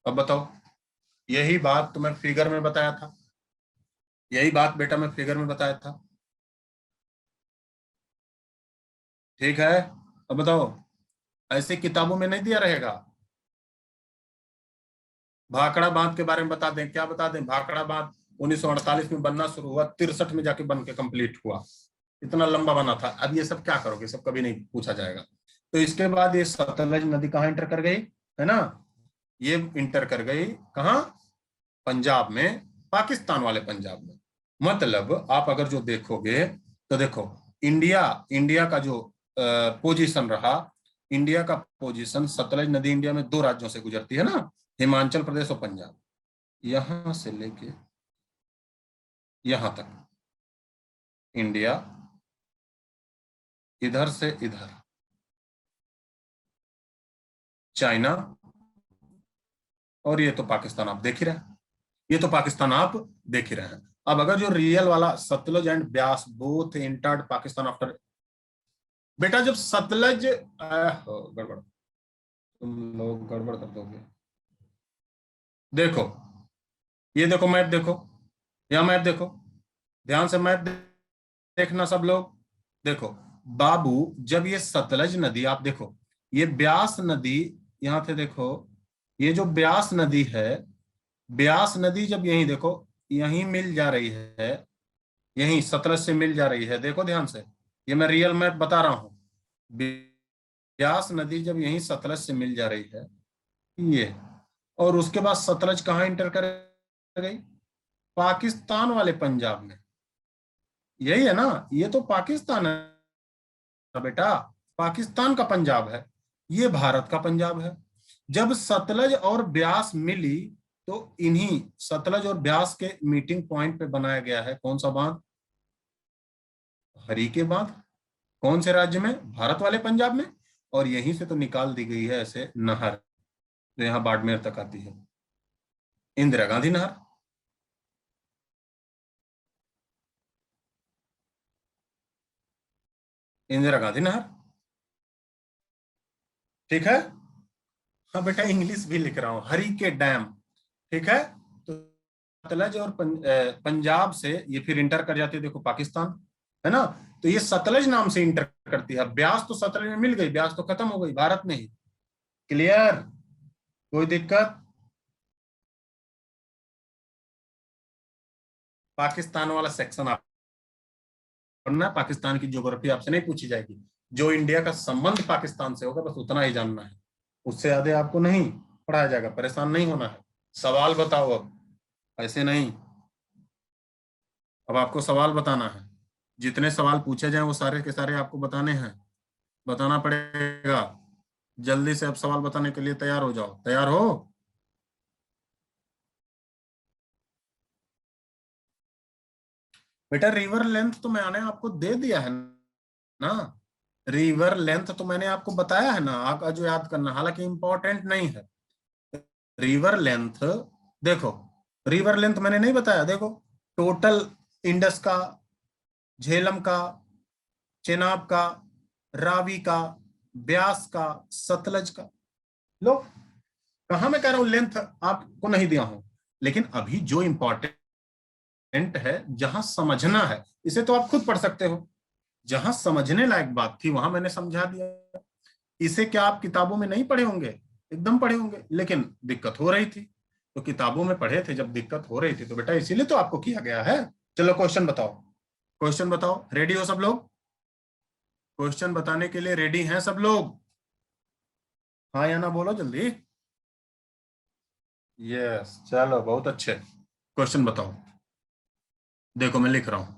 अब बताओ, यही बात तो मैं फिगर में बताया था, यही बात बेटा मैं फिगर में बताया था। ठीक है, अब बताओ, ऐसे किताबों में नहीं दिया रहेगा। भाखड़ा बांध के बारे में बता दें, क्या बता दें? भाखड़ा बांध 1948 में बनना शुरू हुआ, 63 में जाके बन के कंप्लीट हुआ, इतना लंबा बना था। अब ये सब क्या करोगे, सब कभी नहीं पूछा जाएगा। तो इसके बाद ये सतलज नदी कहाँ इंटर कर गई, है ना? ये इंटर कर गई कहाँ? पंजाब में, पाकिस्तान वाले पंजाब में। मतलब आप अगर जो देखोगे तो देखो, इंडिया का जो पोजीशन रहा, इंडिया का पोजीशन, सतलज नदी इंडिया में 2 राज्यों से गुजरती है ना, हिमाचल प्रदेश और पंजाब। यहां से लेके यहां तक इंडिया, इधर से इधर चाइना, और ये तो पाकिस्तान आप देख ही रहे हैं, ये तो पाकिस्तान आप देख ही रहे हैं। अब अगर जो रियल वाला Sutlej and Beas both entered Pakistan after, बेटा जब सतलज, गड़बड़, तुम लोग गड़बड़ कर दोगे। देखो, ये देखो मैप, देखो यह मैप, देखो ध्यान से मैप देखना सब लोग। देखो बाबू, जब ये सतलज नदी, आप देखो ये ब्यास नदी यहां से, देखो ये जो ब्यास नदी है, ब्यास नदी जब यहीं देखो, यहीं मिल जा रही है, यहीं सतलज से मिल जा रही है। देखो ध्यान से, ये मैं रियल मैप बता रहा हूं। ब्यास नदी जब यहीं सतलज से मिल जा रही है, ये, और उसके बाद सतलज कहाँ इंटर कर गई? पाकिस्तान वाले पंजाब में। यही है ना, ये तो पाकिस्तान है बेटा, पाकिस्तान का पंजाब है, ये भारत का पंजाब है। जब सतलज और ब्यास मिली तो इन्हीं सतलज और ब्यास के मीटिंग पॉइंट पे बनाया गया है कौन सा बांध? हरिके बांध। कौन से राज्य में? भारत वाले पंजाब में। और यहीं से तो निकाल दी गई है ऐसे नहर, जो यहां बाड़मेर तक आती है, इंदिरा गांधी नहर। इंदिरा गांधी नहर, ठीक है? हाँ बेटा, इंग्लिश भी लिख रहा हूं, हरिके डैम, ठीक है? तो सतलज और पंजाब से ये फिर इंटर कर जाती है, देखो पाकिस्तान, है ना? तो ये सतलज नाम से इंटर करती है। ब्यास तो सतलज में मिल गई, ब्यास तो खत्म हो गई भारत में ही। क्लियर? कोई दिक्कत? पाकिस्तान वाला सेक्शन आप पढ़ना, पाकिस्तान की ज्योग्राफी आपसे नहीं पूछी जाएगी। जो इंडिया का संबंध पाकिस्तान से होगा बस उतना ही जानना है, उससे ज्यादा आपको नहीं पढ़ाया जाएगा, परेशान नहीं होना है। सवाल बताओ अब, ऐसे नहीं। अब आपको सवाल बताना है, जितने सवाल पूछे जाए वो सारे के सारे आपको बताने हैं, बताना पड़ेगा। जल्दी से अब सवाल बताने के लिए तैयार हो जाओ। तैयार हो? बेटा रिवर लेंथ तो मैंने आपको दे दिया है ना, रिवर लेंथ तो मैंने आपको बताया है ना, आपका जो याद करना, हालांकि इंपॉर्टेंट नहीं है। रिवर लेंथ देखो, रिवर लेंथ मैंने नहीं बताया, देखो टोटल इंडस का, झेलम का, चेनाब का, रावी का, ब्यास का, सतलज का। लो, कहा मैं कह रहा हूं लेंथ आपको नहीं दिया हूं, लेकिन अभी जो इंपॉर्टेंट है, जहां समझना है, इसे तो आप खुद पढ़ सकते हो। जहां समझने लायक बात थी वहां मैंने समझा दिया। इसे क्या आप किताबों में नहीं पढ़े होंगे? एकदम पढ़े होंगे, लेकिन दिक्कत हो रही थी, तो किताबों में पढ़े थे जब दिक्कत हो रही थी, तो बेटा इसीलिए तो आपको किया गया है। चलो क्वेश्चन बताओ, क्वेश्चन बताओ। रेडी हो सब लोग? क्वेश्चन बताने के लिए रेडी हैं सब लोग? हाँ या ना बोलो जल्दी। यस, चलो बहुत अच्छे। क्वेश्चन बताओ। देखो मैं लिख रहा हूं,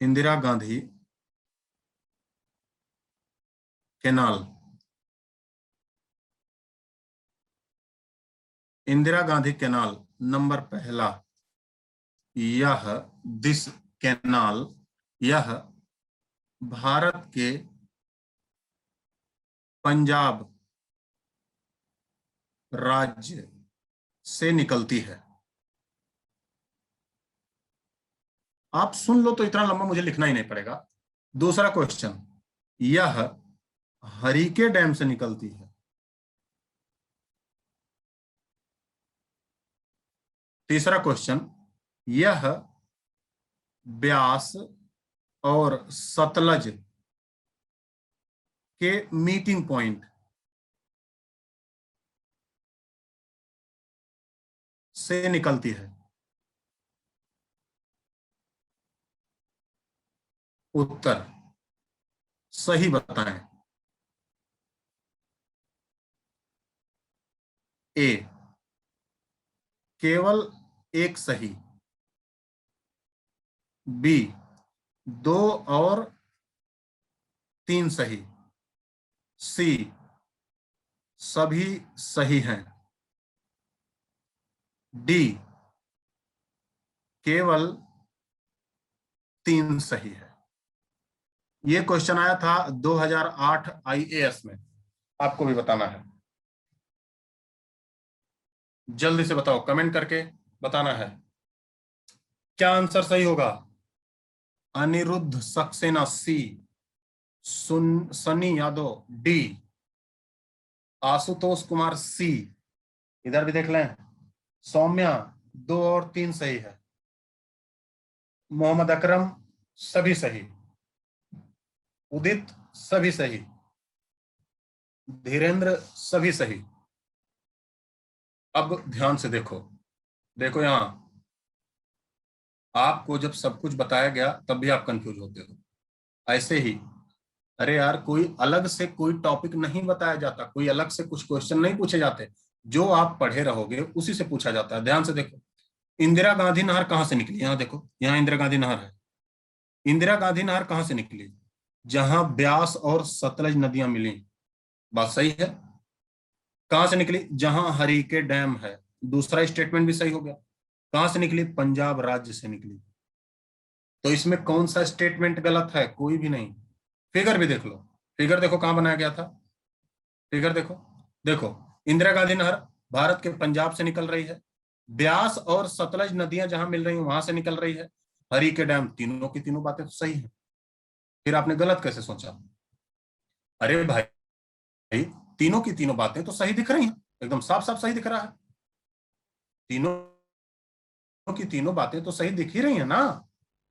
Indira Gandhi canal, Indira Gandhi canal number पहला, यह दिस कैनाल, यह भारत के पंजाब राज्य से निकलती है। आप सुन लो तो इतना लंबा मुझे लिखना ही नहीं पड़ेगा। दूसरा क्वेश्चन, यह हरिके डैम से निकलती है। तीसरा क्वेश्चन, यह ब्यास और सतलज के मीटिंग पॉइंट से निकलती है? उत्तर सही बताएं। ए, केवल एक सही। बी, 2 और 3 सही। सी, सभी सही हैं। डी, केवल 3 सही है। ये क्वेश्चन आया था 2008 आईएएस में, आपको भी बताना है। जल्दी से बताओ, कमेंट करके बताना है क्या आंसर सही होगा। अनिरुद्ध सक्सेना सी, सनी यादव डी, आशुतोष कुमार सी, इधर भी देख लें, सौम्या 2 और 3 सही है, मोहम्मद अकरम सभी सही, उदित सभी सही, धीरेन्द्र सभी सही। अब ध्यान से देखो, देखो यहां आपको जब सब कुछ बताया गया तब भी आप कंफ्यूज होते हो। ऐसे ही अरे यार, कोई अलग से कोई टॉपिक नहीं बताया जाता, कोई अलग से कुछ क्वेश्चन नहीं पूछे जाते, जो आप पढ़े रहोगे उसी से पूछा जाता है। ध्यान से देखो, इंदिरा गांधी नहर कहां से निकली? यहां देखो, यहां इंदिरा गांधी नहर है। इंदिरा गांधी नहर कहां से निकली? जहां ब्यास और सतलज नदियां मिली। बात सही है। कहां से निकली? जहां हरीके डैम है। दूसरा स्टेटमेंट भी सही हो गया। कहां से निकली? पंजाब राज्य से निकली। तो इसमें कौन सा स्टेटमेंट गलत है? कोई भी नहीं। फिगर भी देख लो, फिगर देखो कहां बनाया गया था। फिगर देखो, देखो इंदिरा गांधी नहर भारत के पंजाब से निकल रही है, ब्यास और सतलज नदियां जहां मिल रही हैं वहां से निकल रही है, हरीके डैम, तीनों की तीनों बातें तो सही है। फिर आपने गलत कैसे सोचा? अरे भाई, तीनों की तीनों बातें तो सही दिख रही हैं, एकदम साफ साफ सही दिख रहा है। तीनों की तीनों बातें तो सही दिख ही रही है ना।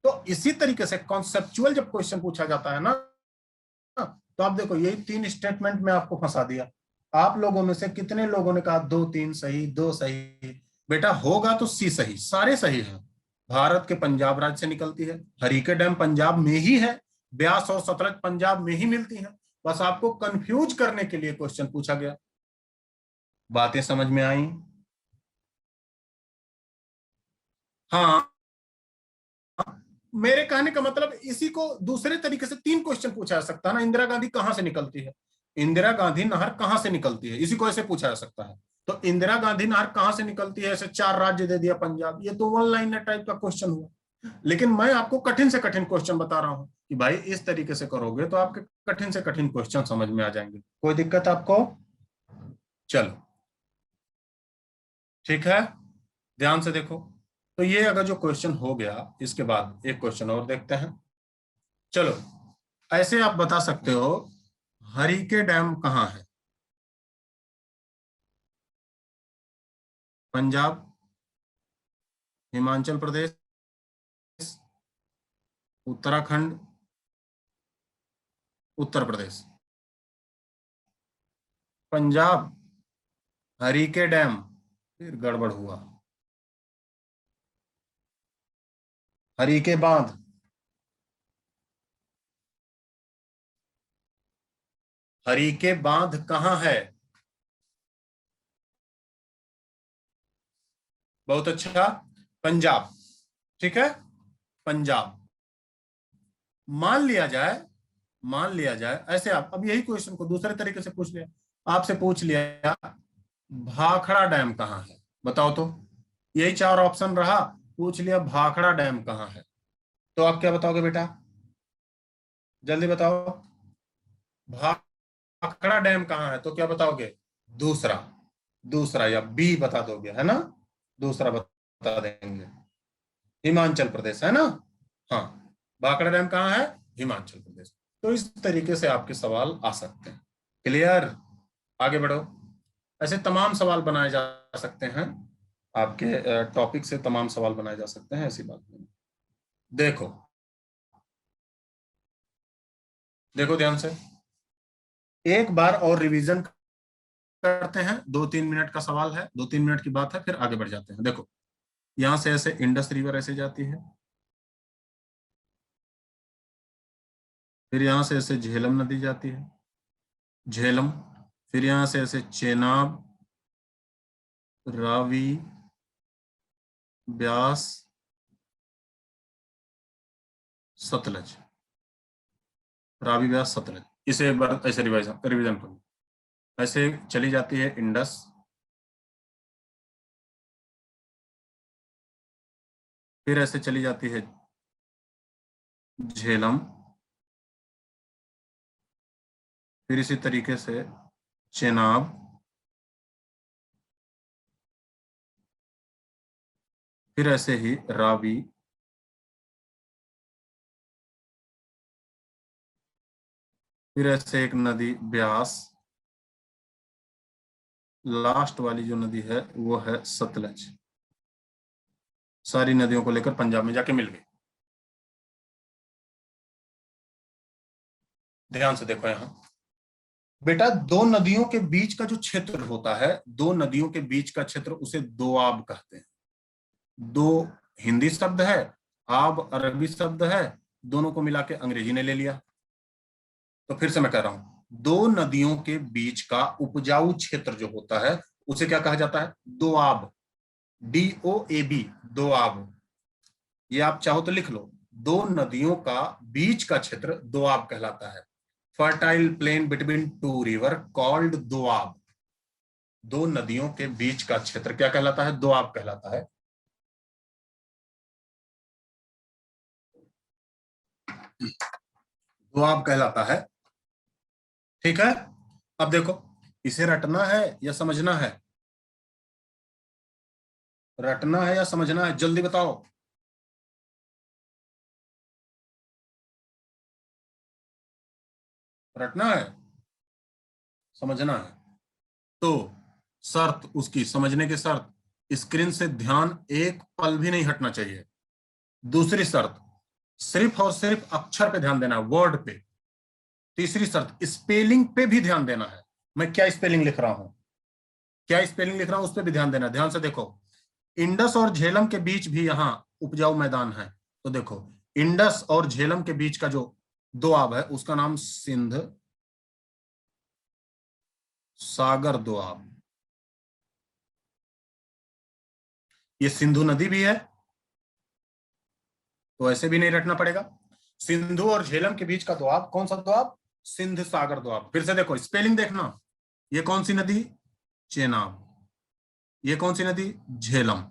तो इसी तरीके से कॉन्सेप्चुअल जब क्वेश्चन पूछा जाता है ना, तो आप देखो यही 3 स्टेटमेंट में आपको फंसा दिया। आप लोगों में से कितने लोगों ने कहा 2 3 सही, 2 सही? बेटा होगा तो सी सही, सारे सही हैं। भारत के पंजाब राज्य से निकलती है, हरीके डैम पंजाब में ही है, ब्यास और सतलज पंजाब में ही मिलती हैं। बस आपको कंफ्यूज करने के लिए क्वेश्चन पूछा गया। बातें समझ में आई? हाँ, मेरे कहने का मतलब इसी को दूसरे तरीके से 3 क्वेश्चन पूछा जा सकता है ना। इंदिरा गांधी कहां से निकलती है, इंदिरा गांधी नहर कहां से निकलती है, इसी को ऐसे पूछा जा सकता है। तो इंदिरा गांधी नहर कहां से निकलती है, ऐसे 4 राज्य दे दिया पंजाब, ये तो 1 लाइनर टाइप का क्वेश्चन हुआ। लेकिन मैं आपको कठिन से कठिन क्वेश्चन बता रहा हूं कि भाई इस तरीके से करोगे तो आपके कठिन से कठिन क्वेश्चन समझ में आ जाएंगे। कोई दिक्कत आपको? चलो ठीक है, ध्यान से देखो। तो ये अगर जो क्वेश्चन हो गया, इसके बाद एक क्वेश्चन और देखते हैं। चलो, ऐसे आप बता सकते हो हरीके डैम कहां है? पंजाब, हिमाचल प्रदेश, उत्तराखंड, उत्तर प्रदेश। पंजाब, हरीके डैम, फिर गड़बड़ हुआ, हरीके बांध, हरीके बांध कहां है? बहुत अच्छा, पंजाब। ठीक है, पंजाब। मान लिया जाए, मान लिया जाए ऐसे, आप अब यही क्वेश्चन को दूसरे तरीके से पूछ लिया, आपसे पूछ लिया भाखड़ा डैम कहां है, बताओ तो। यही 4 ऑप्शन रहा, पूछ लिया भाखड़ा डैम कहां है, तो आप क्या बताओगे बेटा? जल्दी बताओ, भाखड़ा डैम कहां है, तो क्या बताओगे? दूसरा, दूसरा या बी बता दोगे, है ना? दूसरा बता देंगे, हिमाचल प्रदेश, है ना? हाँ, भाखड़ा डैम कहां है? हिमाचल प्रदेश। तो इस तरीके से आपके सवाल आ सकते हैं। क्लियर? आगे बढ़ो। ऐसे तमाम सवाल बनाए जा सकते हैं, आपके टॉपिक से तमाम सवाल बनाए जा सकते हैं, ऐसी बात नहीं। देखो देखो ध्यान से, एक बार और रिवीजन करते हैं। 2-3 मिनट का सवाल है, 2-3 मिनट की बात है, फिर आगे बढ़ जाते हैं। देखो यहां से ऐसे इंडस रिवर ऐसे जाती है, फिर यहां से ऐसे झेलम नदी जाती है, झेलम, फिर यहां से ऐसे चेनाब, रावी, ब्यास, सतलज, रावी, ब्यास, सतलज। इसे एक बार ऐसे रिवीजन करो। ऐसे चली जाती है इंडस, फिर ऐसे चली जाती है झेलम, फिर इसी तरीके से चेनाब, फिर ऐसे ही रावी, फिर ऐसे एक नदी ब्यास, लास्ट वाली जो नदी है वो है सतलज। सारी नदियों को लेकर पंजाब में जाके मिल गई। ध्यान से देखो यहां बेटा, दो नदियों के बीच का जो क्षेत्र होता है, दो नदियों के बीच का क्षेत्र, उसे दोआब कहते हैं। दो हिंदी शब्द है, आब अरबी शब्द है, दोनों को मिला के अंग्रेजी ने ले लिया। तो फिर से मैं कह रहा हूं, दो नदियों के बीच का उपजाऊ क्षेत्र जो होता है उसे क्या कहा जाता है? दोआब, DOAB, दोआब। ये आप चाहो तो लिख लो, दो नदियों का बीच का क्षेत्र दोआब कहलाता है। Fertile plain between two river called Doab. दो नदियों के बीच का क्षेत्र क्या कहलाता है? दोआब कहलाता है। दोआब कहलाता है, ठीक है। अब देखो, इसे रटना है या समझना है? रटना है या समझना है? जल्दी बताओ। रटना है, समझना है? तो शर्त उसकी, समझने की शर्त, स्क्रीन से ध्यान एक पल भी नहीं हटना चाहिए। दूसरी शर्त, सिर्फ और सिर्फ अक्षर पे ध्यान देना है, वर्ड पे। तीसरी शर्त, स्पेलिंग पे भी ध्यान देना है। मैं क्या स्पेलिंग लिख रहा हूं, क्या स्पेलिंग लिख रहा हूं, उस पर भी ध्यान देना है। ध्यान से देखो, इंडस और झेलम के बीच भी यहां उपजाऊ मैदान है। तो देखो, इंडस और झेलम के बीच का जो दोआब है उसका नाम सिंध सागर दोआब। ये सिंधु नदी भी है, तो ऐसे भी नहीं रटना पड़ेगा। सिंधु और झेलम के बीच का दोआब, कौन सा दोआब? सिंध सागर दोआब। फिर से देखो, स्पेलिंग देखना। ये कौन सी नदी? चेनाब। ये कौन सी नदी? झेलम।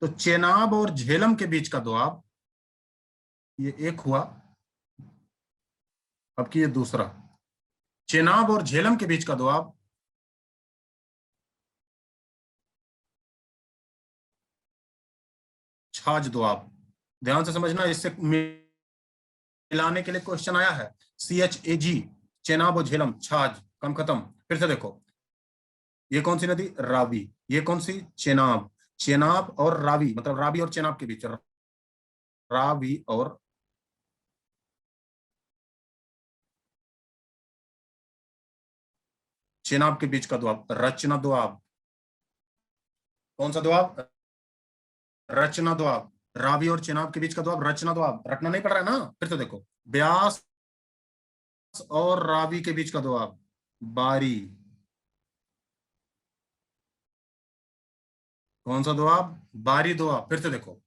तो चेनाब और झेलम के बीच का दोआब ये एक हुआ, अब की ये दूसरा। चेनाब और झेलम के बीच का दोआब छाछ दोआब। ध्यान से समझना, इससे मिलाने के लिए क्वेश्चन आया है। CHAG, चेनाब और झेलम, छाछ, कम खत्म। फिर से देखो, ये कौन सी नदी? रावी। ये कौन सी? चेनाब। चेनाब और रावी, मतलब रावी और चेनाब के बीच, रावी और चेनाब के बीच का दोआब रचना दोआब। कौन सा दोआब? रचना दोआब। रावी और चेनाब के बीच का दोआब रचना दोआब। रटना नहीं पड़ रहा है ना? फिर से देखो, ब्यास और रावी के बीच का दोआब बारी। कौन सा दोआब? बारी दोआब। फिर से देखो,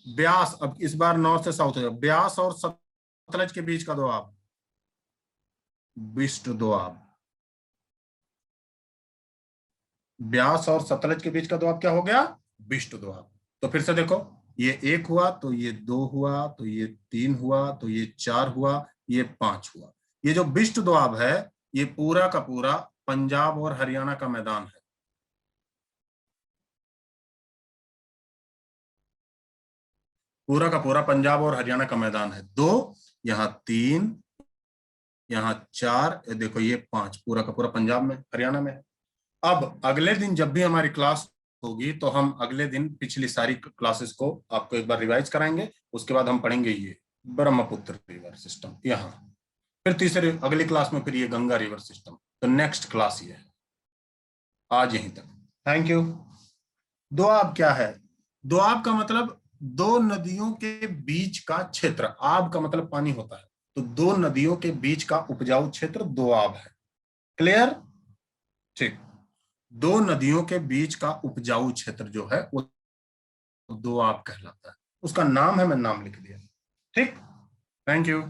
ब्यास, अब इस बार नॉर्थ से साउथ हो जाए, ब्यास और सतलज के बीच का दोआब बिष्ट दोआब। ब्यास और सतलज के बीच का दोआब क्या हो गया? बिष्ट दोआब। तो फिर से देखो, ये एक हुआ, तो ये दो हुआ, तो ये तीन हुआ, तो ये चार हुआ, ये पांच हुआ। ये जो बिष्ट दोआब है ये पूरा का पूरा पंजाब और हरियाणा का मैदान है। पूरा का पूरा पंजाब और हरियाणा का मैदान है। दो, यहाँ तीन, यहाँ चार, देखो ये पांच, पूरा का पूरा पंजाब में, हरियाणा में है। अब अगले दिन जब भी हमारी क्लास होगी तो हम अगले दिन पिछली सारी क्लासेस को आपको एक बार रिवाइज कराएंगे। उसके बाद हम पढ़ेंगे ये ब्रह्मपुत्र रिवर सिस्टम यहाँ, फिर तीसरे अगली क्लास में फिर ये गंगा रिवर सिस्टम। तो नेक्स्ट क्लास ये है। आज यहीं तक, थैंक यू। दोआब क्या है? दोआब का मतलब दो नदियों के बीच का क्षेत्र। आब का मतलब पानी होता है, तो दो नदियों के बीच का उपजाऊ क्षेत्र दोआब है। क्लियर? ठीक। दो नदियों के बीच का उपजाऊ क्षेत्र जो है वो दोआब कहलाता है। उसका नाम है, मैं नाम लिख दिया। ठीक, थैंक यू।